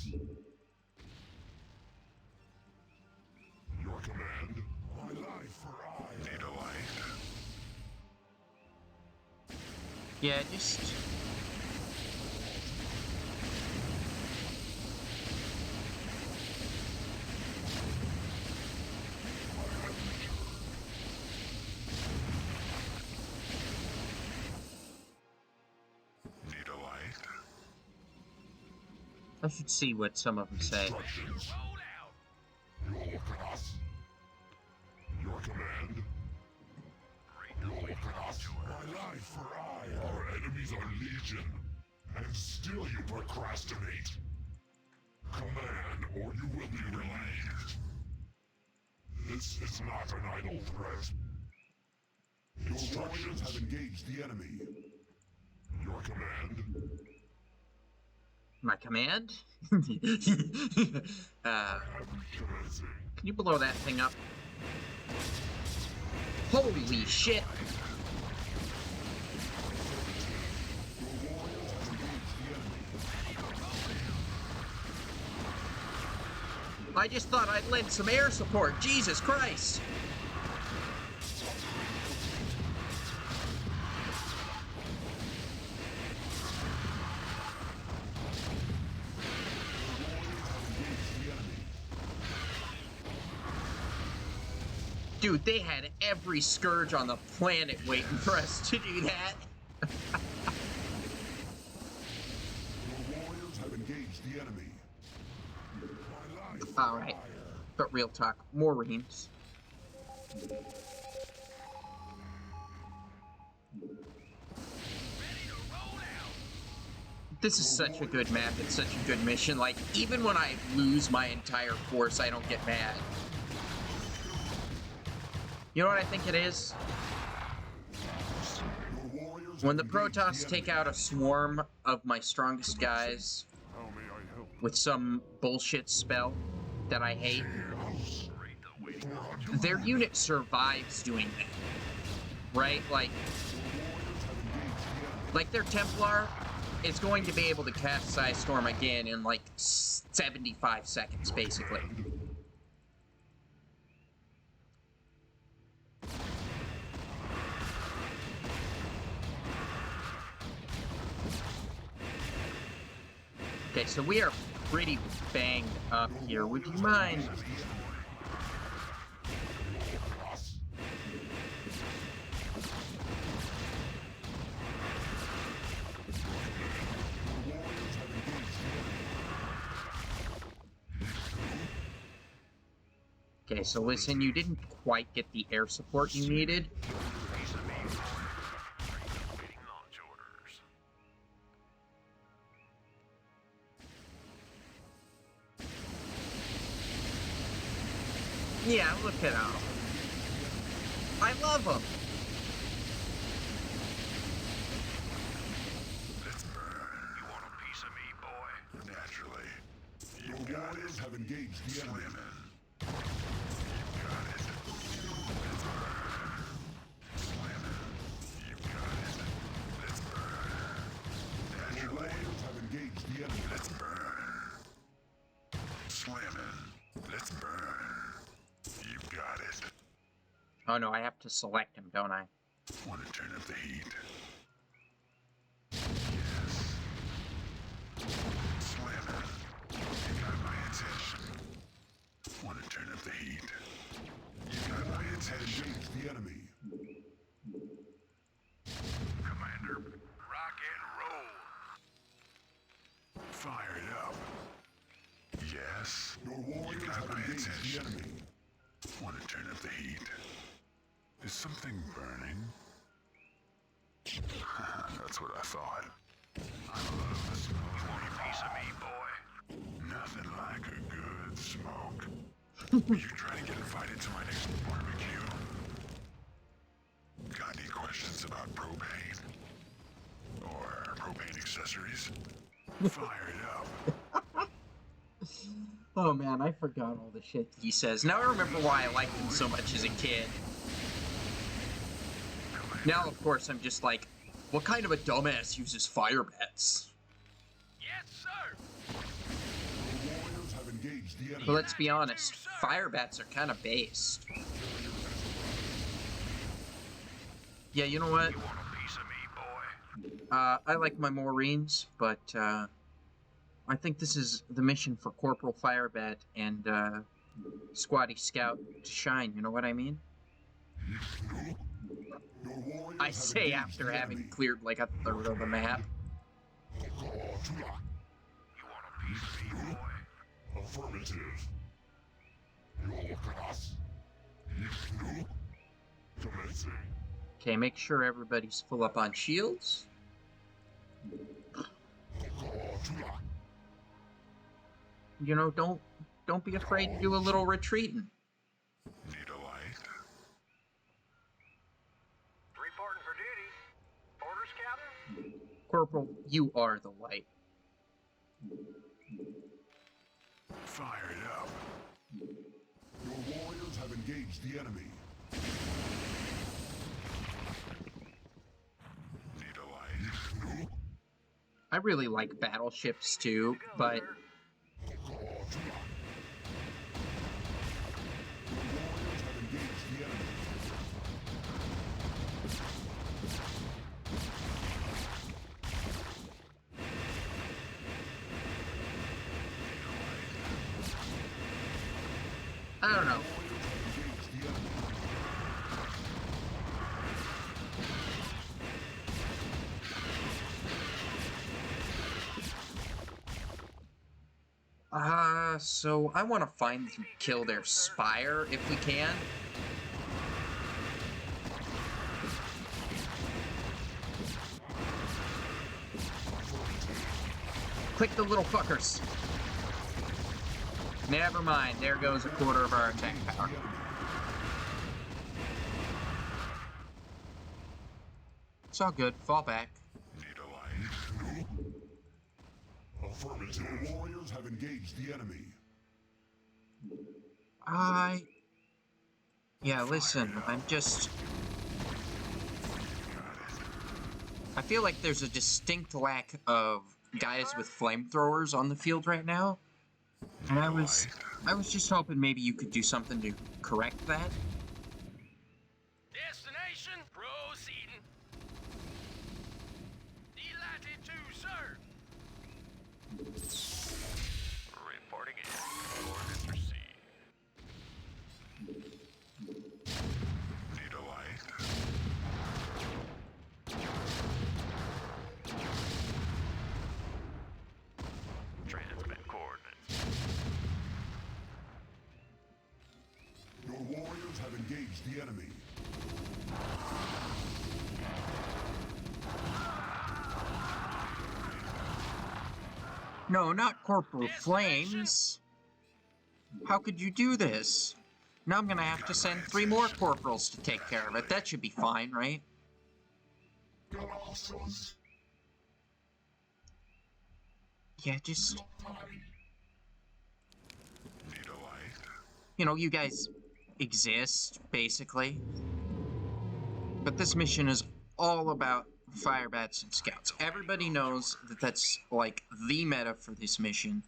Your command. My life for ire. Need a light. Yeah, just... Need a light. I should see what some of them say. Instructions. Roll out. Your Protoss. Your command. Read the waiting launch order. My life for ire. Our enemies are legion, and still you procrastinate. Command, or you will be relieved. This is not an idle threat. Your warriors have engaged the enemy. Your command. My command? Commencing. Can you blow that thing up? Holy shit! Your warriors have engaged the enemy. I just thought I'd lend some air support. Jesus Christ! Dude, they had every scourge on the planet waiting for us to do that. Your warriors have engaged the enemy. My life. Alright. But real talk, more Marines. Ready to roll out. This is such a good map, it's such a good mission. Like, even when I lose my entire force, I don't get mad. You know what I think it is? Your warriors When the have engaged Protoss the take enemy. out a swarm of my strongest guys How may I help? with some bullshit spell that I hate, Chaos. Read the waiting launch For order. their unit survives doing that. Right? Like their Templar is going to be able to cast Psy Storm again in like 75 seconds, basically. Okay, so we are pretty banged up here. Would you mind Okay, so listen, you didn't quite get the air support you needed. Piece of me, boy. Waiting launch orders. Yeah, look at him. I love him. Let's burn. You want a piece of me, boy? Naturally. You Your got warriors it. have engaged the enemy. Slim in. You got it. Let's burn. Slim in. You got it. Let's burn. Your Naturally. warriors have engaged the enemy. Let's burn. Slim in. Let's burn. You got it. Oh no, I have to select him, don't I? Want to turn up the heat? Yes. Slim in. You got my attention. Want to turn up the heat? You got my attention. Engage the enemy. Commander, rock and roll. Fire it up. Yes. Your You warriors got have my engaged the attention. enemy. Want to turn up the heat? Is something burning? That's what I thought. I love the smell of Piece of me, boy. nothing like a good smoke. Will you try to get invited to my next barbecue? Got any questions about propane? Or propane accessories? Fire it up. Oh man, I forgot all the shit he says. Now I remember why I liked him so much as a kid. Now, of course, I'm just like, what kind of a dumbass uses fire bats? Yes, sir. Your warriors have engaged the enemy. But let's be honest, fire bats are kind of based. Yeah, you know what? You want a piece of me, boy? I like my Maureen's, but I think this is the mission for Corporal Firebat and Squatty Scout to shine, you know what I mean? Your warriors I have say engaged after the having enemy. cleared like a third of the map. You want a piece of me, boy? Affirmative. You all look at us. Commencing. Okay, make sure everybody's full up on shields. You know, don't be afraid to do a little retreating. Need a light? Reporting for duty. Orders, Captain? Corporal, you are the light. Fire it up. Your warriors have engaged the enemy. Need a light? I really like battleships too, but Your warriors have engaged the enemy. I don't know. Engaged the enemy. So I want to find and kill their spire if we can. Click the little fuckers. Never mind, there goes a quarter of our attack power. It's all good, fall back. Need a light? Affirmative. Your warriors have engaged the enemy. Yeah, listen, I feel like there's a distinct lack of guys with flamethrowers on the field right now. And I was just hoping maybe you could do something to correct that. Destination proceeding. Delighted to serve. Reporting in. Orders received. Need a light? Transmit coordinates. have engaged the enemy. No, not Corporal Flames. How could you do this? Now I'm gonna have to send 3 more corporals to take care of it. That should be fine, right? Colossus. Yeah, just... Need a light? You know, you guys exist, basically. But this mission is all about fire bats and scouts. Everybody knows that that's, like, the meta for this mission.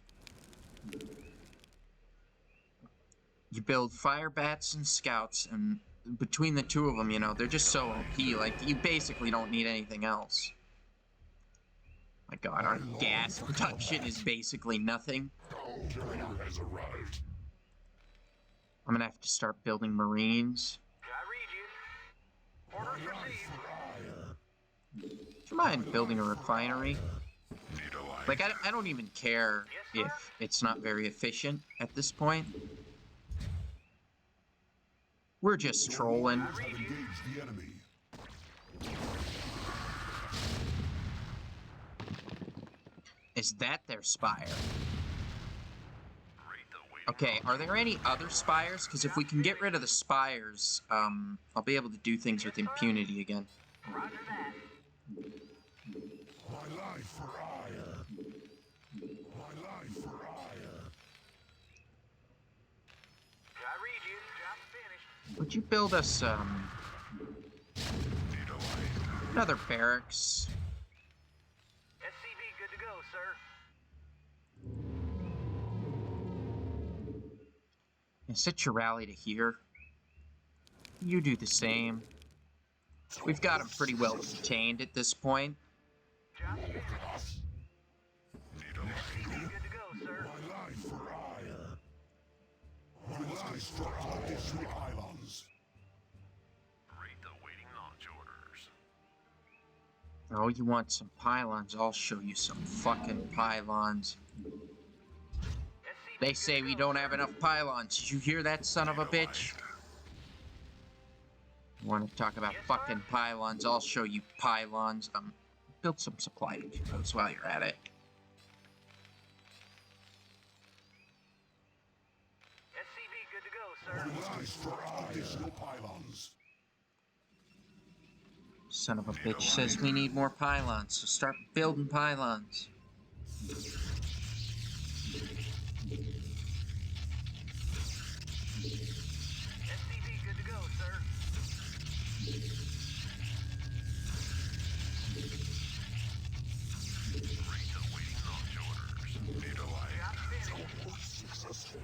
You build fire bats and scouts, and between the two of them, you know, they're just so OP. Like, you basically don't need anything else. My god, our gas production is basically nothing. Carrier has arrived. I'm gonna have to start building marines. I read you. Orders received. Do you mind building a refinery? Need a light? Like, I don't even care if it's not very efficient at this point. We're just trolling. Have engaged the enemy. Is that their spire? Okay, are there any other spires? Because if we can get rid of the spires, I'll be able to do things with impunity again. Roger that. My life for ire. My life for ire. I read you. Job's finished. Would you build us, Need a light? another barracks? SCV good to go, sir. And set your rally to here. You do the same. We've got them pretty well contained at this point. Job's finished. Need a light? Good to go, sir. My life for ire. My life for additional pylons. Read the waiting launch orders. Oh, you want some pylons? I'll show you some fucking pylons. SCV They say we don't have enough pylons. Did you hear that, son of a bitch? You want to talk about fucking pylons? I'll show you pylons. Build some supply depots while you're at it. SCV good to go, sir. My life for additional pylons. Son of a bitch says we need more pylons, so start building pylons. SCV good to go, sir. Read the waiting launch orders. Need a light? Job's finished. Successful.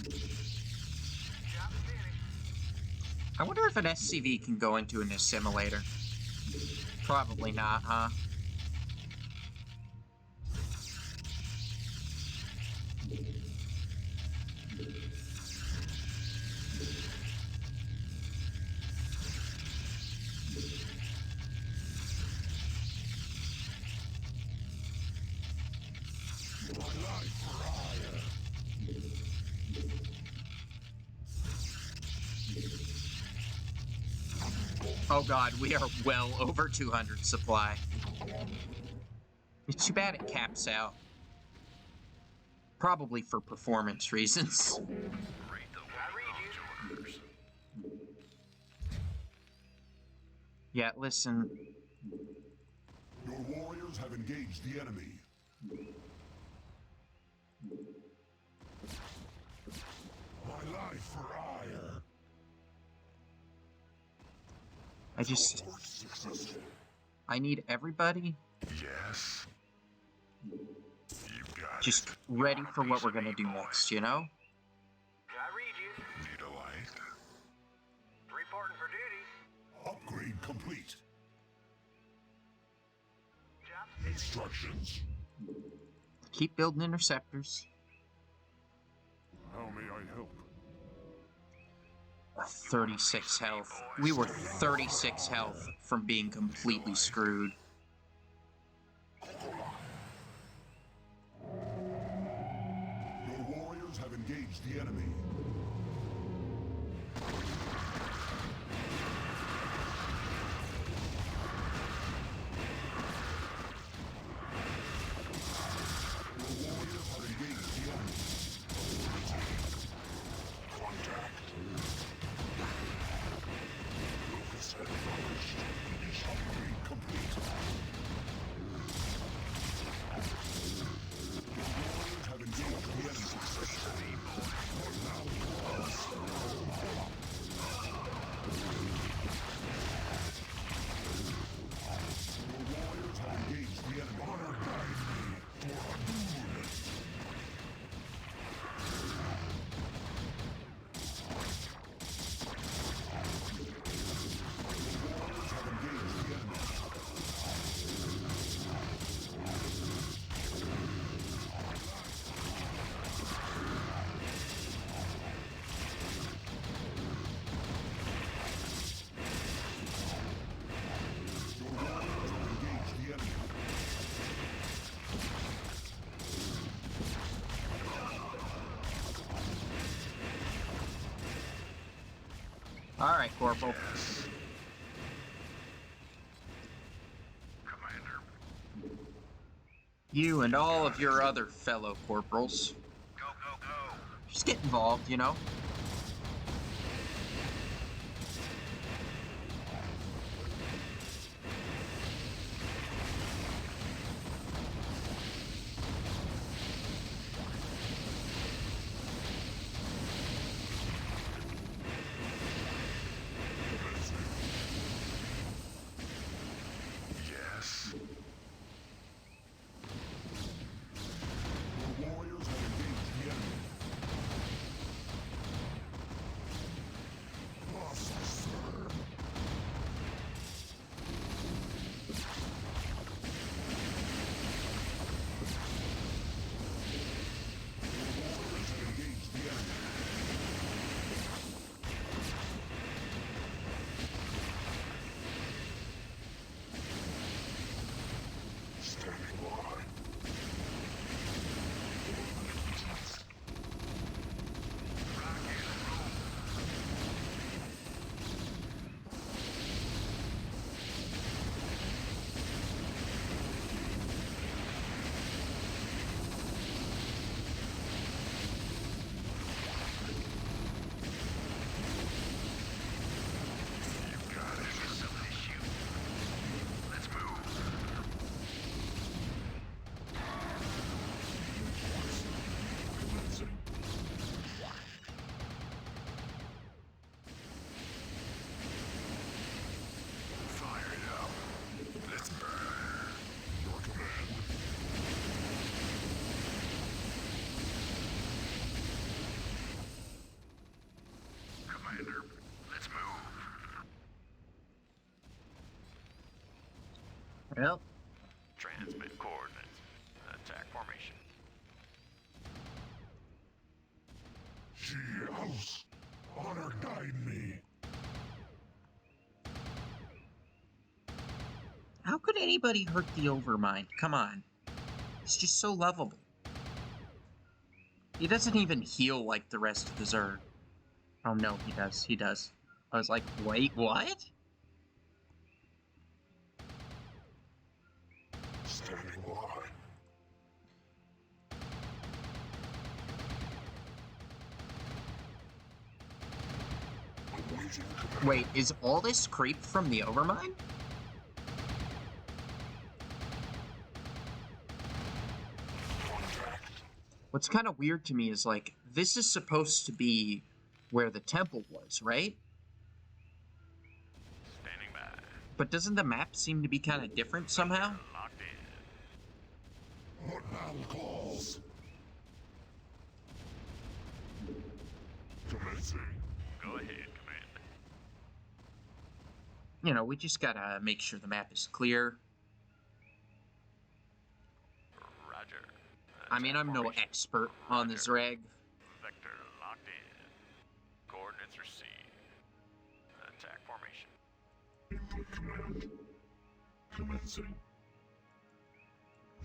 Job's finished. I wonder if an SCV can go into an assimilator. Probably not, huh? My life for ire. Oh god, we are well over 200 supply. It's too bad it caps out. Probably for performance reasons. Read the waiting launch orders. Yeah, listen. Your warriors have engaged the enemy. My life for ire. Successful. I need everybody Yes. You've got just it. ready for what we're gonna do next, you know? I read you. Need a light? Reporting for duty. Upgrade complete. Job's finished. Instructions. Keep building interceptors. How may I help? 36 health. We were 36 health from being completely screwed. Your warriors have engaged the enemy. Alright, Corporal. Commander. You and all of your other fellow corporals. Go, go, go. Just get involved, you know? Yes. Your warriors have engaged the enemy. Standing by. You got it. Somebody shoot. Let's move. Commencing. Fire it up. Let's burn. Your command. Commander, let's move. Well, Transmit coordinates. Attack formation. She house. Honor guide me. how could anybody hurt the Overmind? Come on. He's just so lovable. He doesn't even heal like the rest of the Zerg. Oh no, he does. He does. I was like, wait, what? Standing by. Awaiting command. Wait, is all this creep from the Overmind? Contact. What's kind of weird to me is, like, this is supposed to be where the temple was, right? Standing by. But doesn't the map seem to be kind of different somehow? Locked in. What battle calls? Commencing. Go ahead, Commander. You know, we just gotta make sure the map is clear. Roger. I mean, I'm no Formation. expert on the Zreg. Vector locked in. Coordinates received. Attack formation. Input command. Commencing.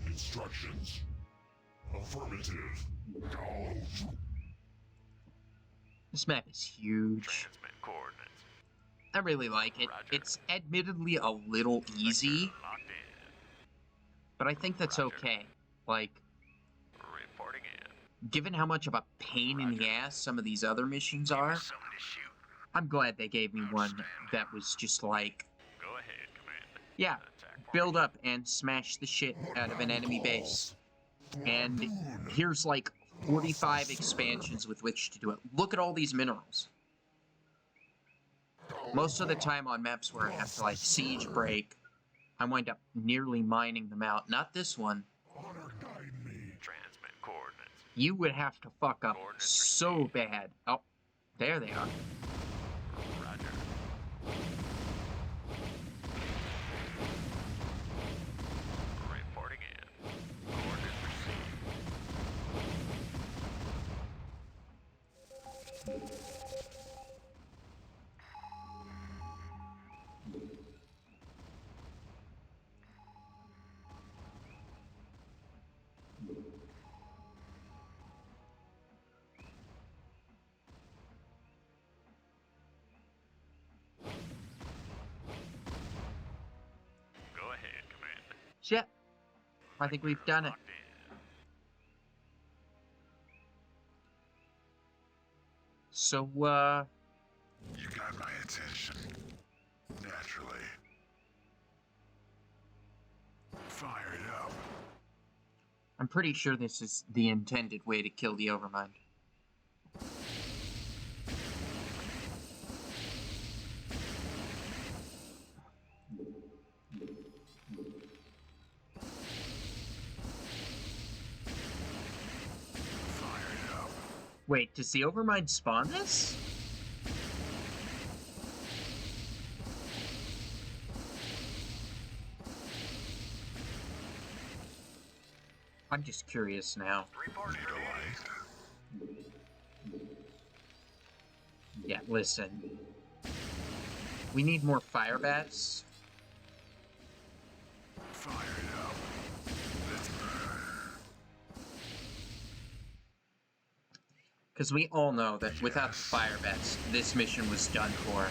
Instructions. Affirmative. Go. This map is huge. Transmit coordinates. I really like it. Roger. It's admittedly a little easy, Vector locked in. but I think that's Roger. okay. Like, Reporting in. given how much of a pain in the ass some of these other missions are, Something to shoot. I'm glad they gave me one that was just like, Go ahead, Commander. yeah, Attack build up and smash the shit out of an enemy base. And here's like 45 expansions with which to do it. Look at all these minerals. Most of the time on maps where I have to like siege break, I wind up nearly mining them out. Not this one. Honor guide me. Transmit coordinates. You would have to fuck up so bad. Oh, there they are. Roger. Reporting in. Coordinates received. I think we've done it. Locked in. So, You got my attention. Naturally. Fire it up. I'm pretty sure this is the intended way to kill the Overmind. Fire it up. Wait, does the Overmind spawn this? I'm just curious now. 3 parts Need a remaining. light? Yeah, listen. We need more fire bats. Fire it up. Let's Because we all know that without the fire bats, this mission was done for.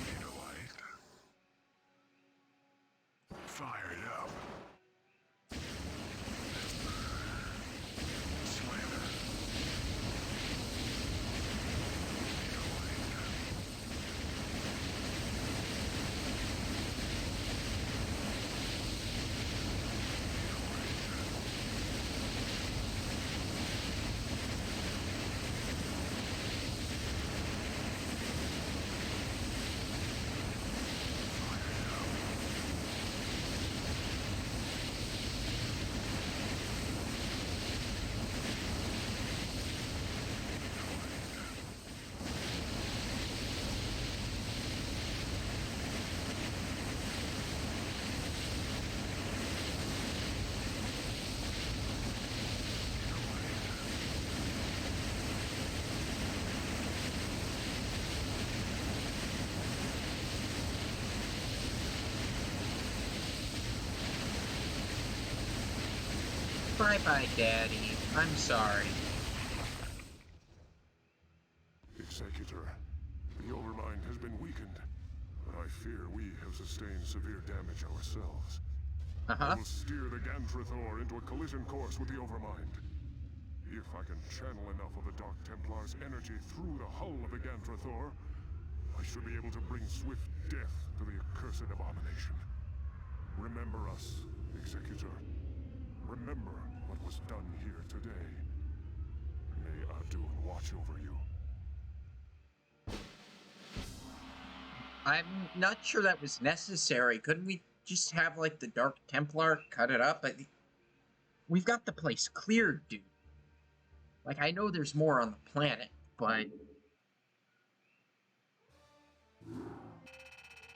need a light. Fire it up. Slam it. Need a light. Bye-bye, Daddy. I'm sorry. Executor, the Overmind has been weakened, but I fear we have sustained severe damage ourselves. I will steer the Gantrathor into a collision course with the Overmind. If I can channel enough of the Dark Templar's energy through the hull of the Gantrathor, I should be able to bring swift death to the accursed abomination. Remember us, Executor. Remember what was done here today. May Adun watch over you. I'm not sure that was necessary. Couldn't we just have, like, the Dark Templar cut it up? We've got the place cleared, dude. Like, I know there's more on the planet, but...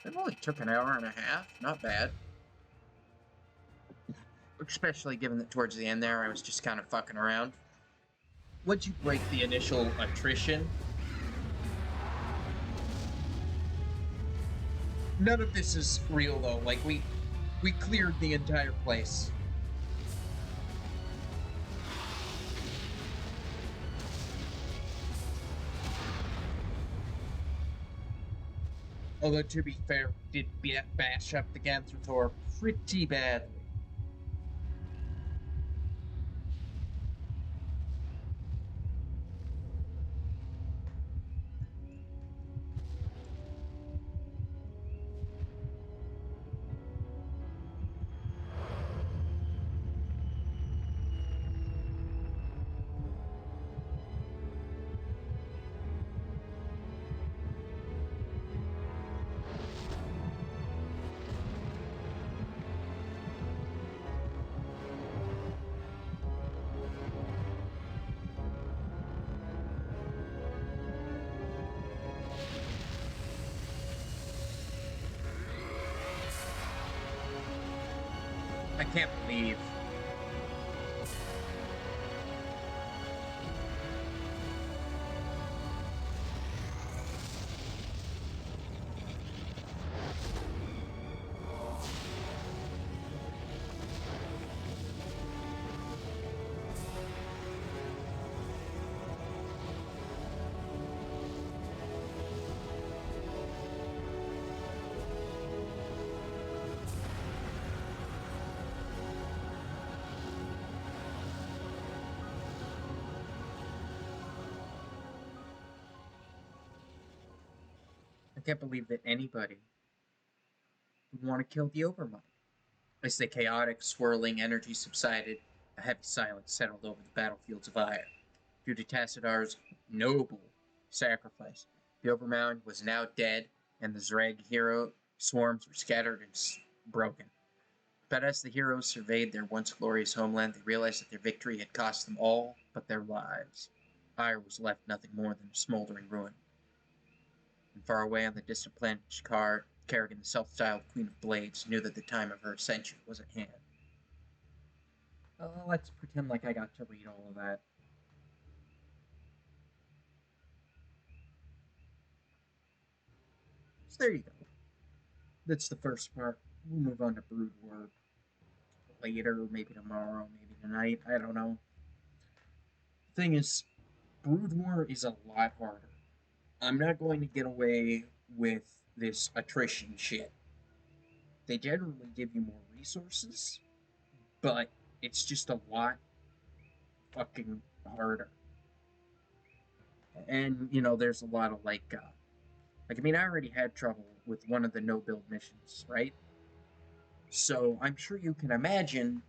It only took an hour and a half. Not bad. Especially given that towards the end there, I was just kind of fucking around. Once you break the initial attrition... None of this is real, though. Like, we cleared the entire place. Although, to be fair, did bash up the Gantrathor pretty badly. I can't believe. can't believe that anybody would want to kill the Overmind. As the chaotic, swirling energy subsided, a heavy silence settled over the battlefields of Ire. Due to Tassidar's noble sacrifice, the Overmind was now dead, and the Zreg hero swarms were scattered and broken. But as the heroes surveyed their once glorious homeland, they realized that their victory had cost them all but their lives. Ire was left nothing more than a smoldering ruin. And far away on the distant planet Shakar, Kerrigan, the self-styled Queen of Blades, knew that the time of her ascension was at hand. Let's pretend like I got to read all of that. So there you go. That's the first part. We'll move on to Brood War later, maybe tomorrow, maybe tonight. I don't know. The thing is, Brood War is a lot harder. I'm not going to get away with this attrition shit. They generally give you more resources, but it's just a lot fucking harder. And, you know, there's a lot of I mean, I already had trouble with one of the no-build missions, right? So I'm sure you can imagine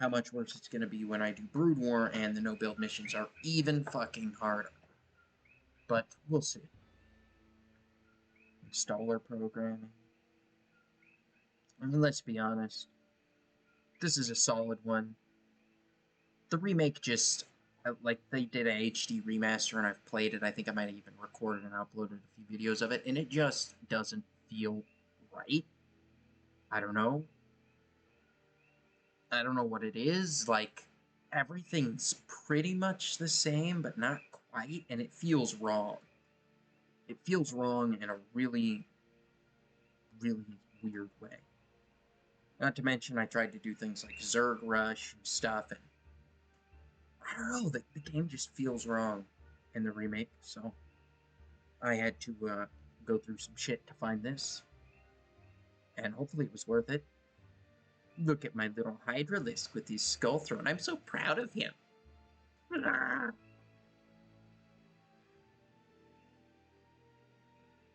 how much worse it's going to be when I do Brood War and the no-build missions are even fucking harder. But we'll see. Installer programming. I mean, let's be honest. This is a solid one. The remake just, they did a HD remaster and I've played it. I think I might have even recorded and uploaded a few videos of it, and it just doesn't feel right. I don't know. I don't know what it is. Like, everything's pretty much the same, but not quite, and it feels wrong. It feels wrong in a really, really weird way. Not to mention, I tried to do things like Zerg Rush and stuff, and I don't know, the game just feels wrong in the remake, so I had to go through some shit to find this, and hopefully it was worth it. Look at my little Hydralisk with his skull throne. I'm so proud of him.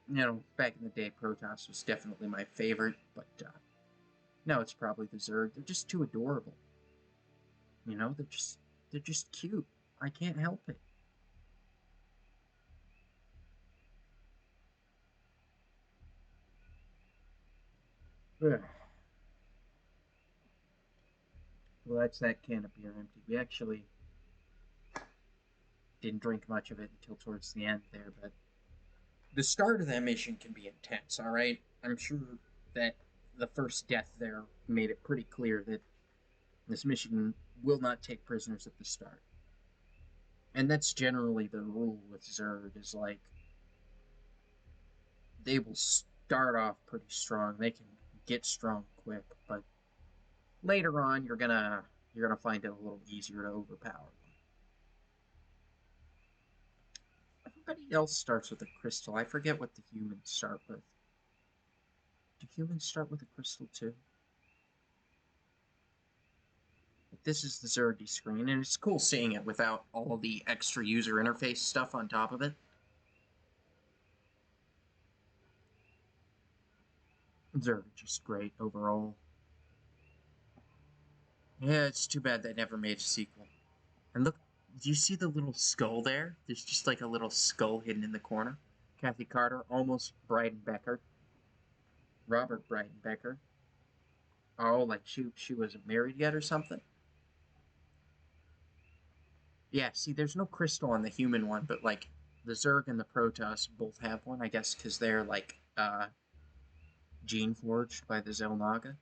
You know, back in the day, Protoss was definitely my favorite, but now it's probably the Zerg. They're just too adorable. You know, they're just cute. I can't help it. Ugh. Well, that's that can of beer empty. We actually didn't drink much of it until towards the end there, but the start of that mission can be intense, alright? I'm sure that the first death there made it pretty clear that this mission will not take prisoners at the start. And that's generally the rule with Zerg, is like, they will start off pretty strong. They can get strong quick, but later on you're gonna find it a little easier to overpower them. Everybody else starts with a crystal. I forget what the humans start with. Do humans start with a crystal too? This is the Zergy screen, and it's cool seeing it without all the extra user interface stuff on top of it. Zerg just great overall. Yeah, it's too bad they never made a sequel. And look, do you see the little skull there? There's just like a little skull hidden in the corner. Kathy Carter, almost Breidenbecker. Robert Breidenbecker. Oh, like she wasn't married yet or something? Yeah, see, there's no crystal on the human one, but, like, the Zerg and the Protoss both have one, I guess, because they're, like, gene-forged by the Xel'Naga.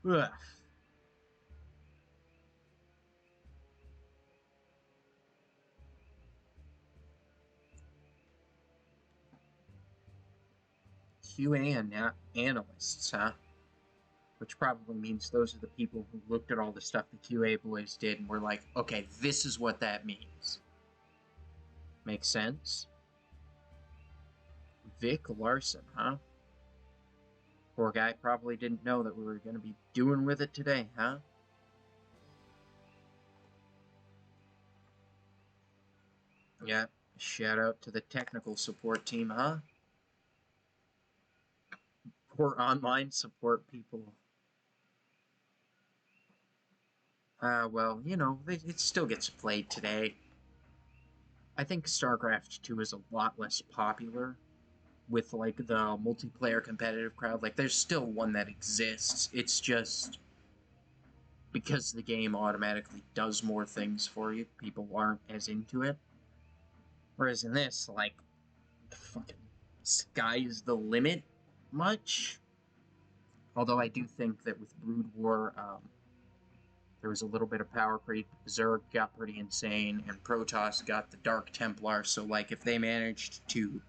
Ugh. QA and analysts, huh? Which probably means those are the people who looked at all the stuff the QA boys did and were like, okay, this is what that means. Makes sense? Vic Larson, huh? Poor guy probably didn't know that we were going to be doing with it today, huh? Yeah, Shout out to the technical support team, huh? Poor online support people. Well, you know, it still gets played today. I think StarCraft 2 is a lot less popular with, like, the multiplayer competitive crowd. Like, there's still one that exists. It's just because the game automatically does more things for you, people aren't as into it. Whereas in this, like, the fucking sky's the limit much. Although I do think that with Brood War, there was a little bit of power creep. Zerg got pretty insane, and Protoss got the Dark Templar, so, like, if they managed to,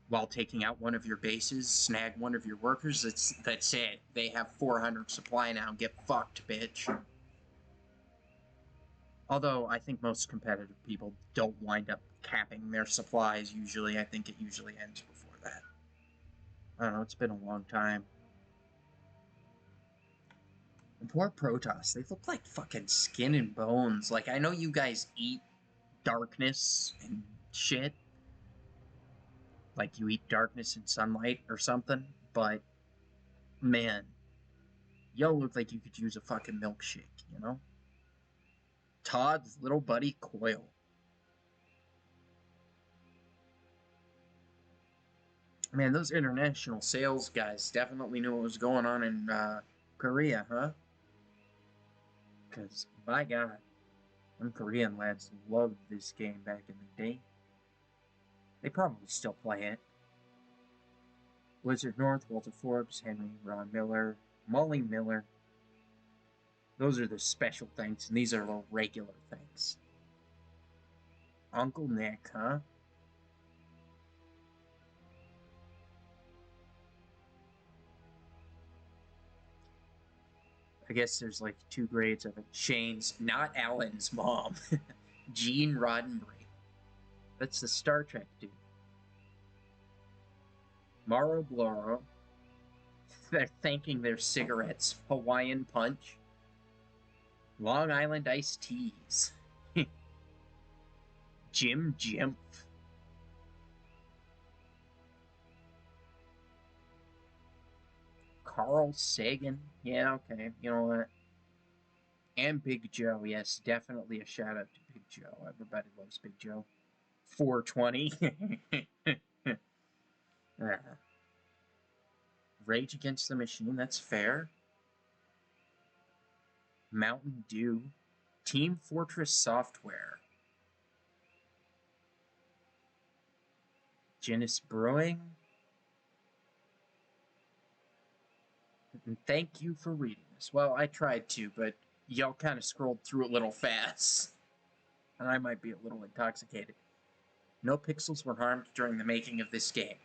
while taking out one of your bases, snag one of your workers, that's it. They have 400 supply now. Get fucked, bitch. Although, I think most competitive people don't wind up capping their supplies, usually. I think it usually ends before that. I don't know, it's been a long time. And poor Protoss, they look like fucking skin and bones. Like, I know you guys eat darkness and shit. Like, you eat darkness and sunlight or something, but, man, y'all look like you could use a fucking milkshake, you know? Todd's little buddy Coil. Man, those international sales guys definitely knew what was going on in Korea, huh? Because, by God, them Korean lads loved this game back in the day. They probably still play it. Blizzard North, Walter Forbes, Henry, Ron Miller, Molly Miller. Those are the special things, and these are the regular things. Uncle Nick, huh? I guess there's like 2 grades of it. Shane's, not Alan's mom. Gene Roddenberry. That's the Star Trek dude. Maro Bloro. They're thanking their cigarettes. Hawaiian Punch. Long Island iced teas. Jim Jimph. Carl Sagan. Yeah, okay. You know what? And Big Joe. Yes, definitely a shout out to Big Joe. Everybody loves Big Joe. 420. Rage Against the Machine. That's fair. Mountain Dew. Team Fortress Software. Guinness Brewing. And thank you for reading this. Well, I tried to, but y'all kind of scrolled through a little fast. And I might be a little intoxicated. No pixels were harmed during the making of this game.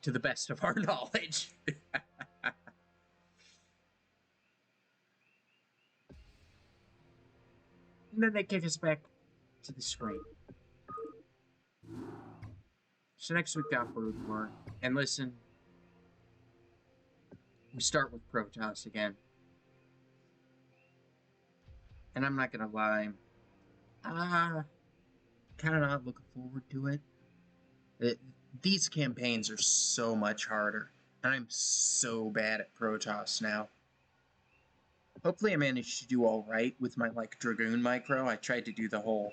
To the best of our knowledge. And then they kick us back to the screen. So next we've got Brood War. And listen, we start with Protoss again. And I'm not gonna lie, kind of not looking forward to it. These campaigns are so much harder. And I'm so bad at Protoss now. Hopefully I managed to do alright with my, like, Dragoon micro. I tried to do the whole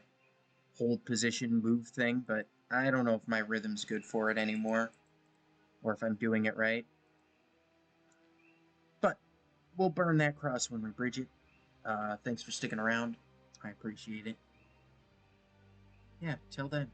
hold position move thing, but I don't know if my rhythm's good for it anymore. Or if I'm doing it right. But we'll burn that cross when we bridge it. Thanks for sticking around. I appreciate it. Yeah, till then.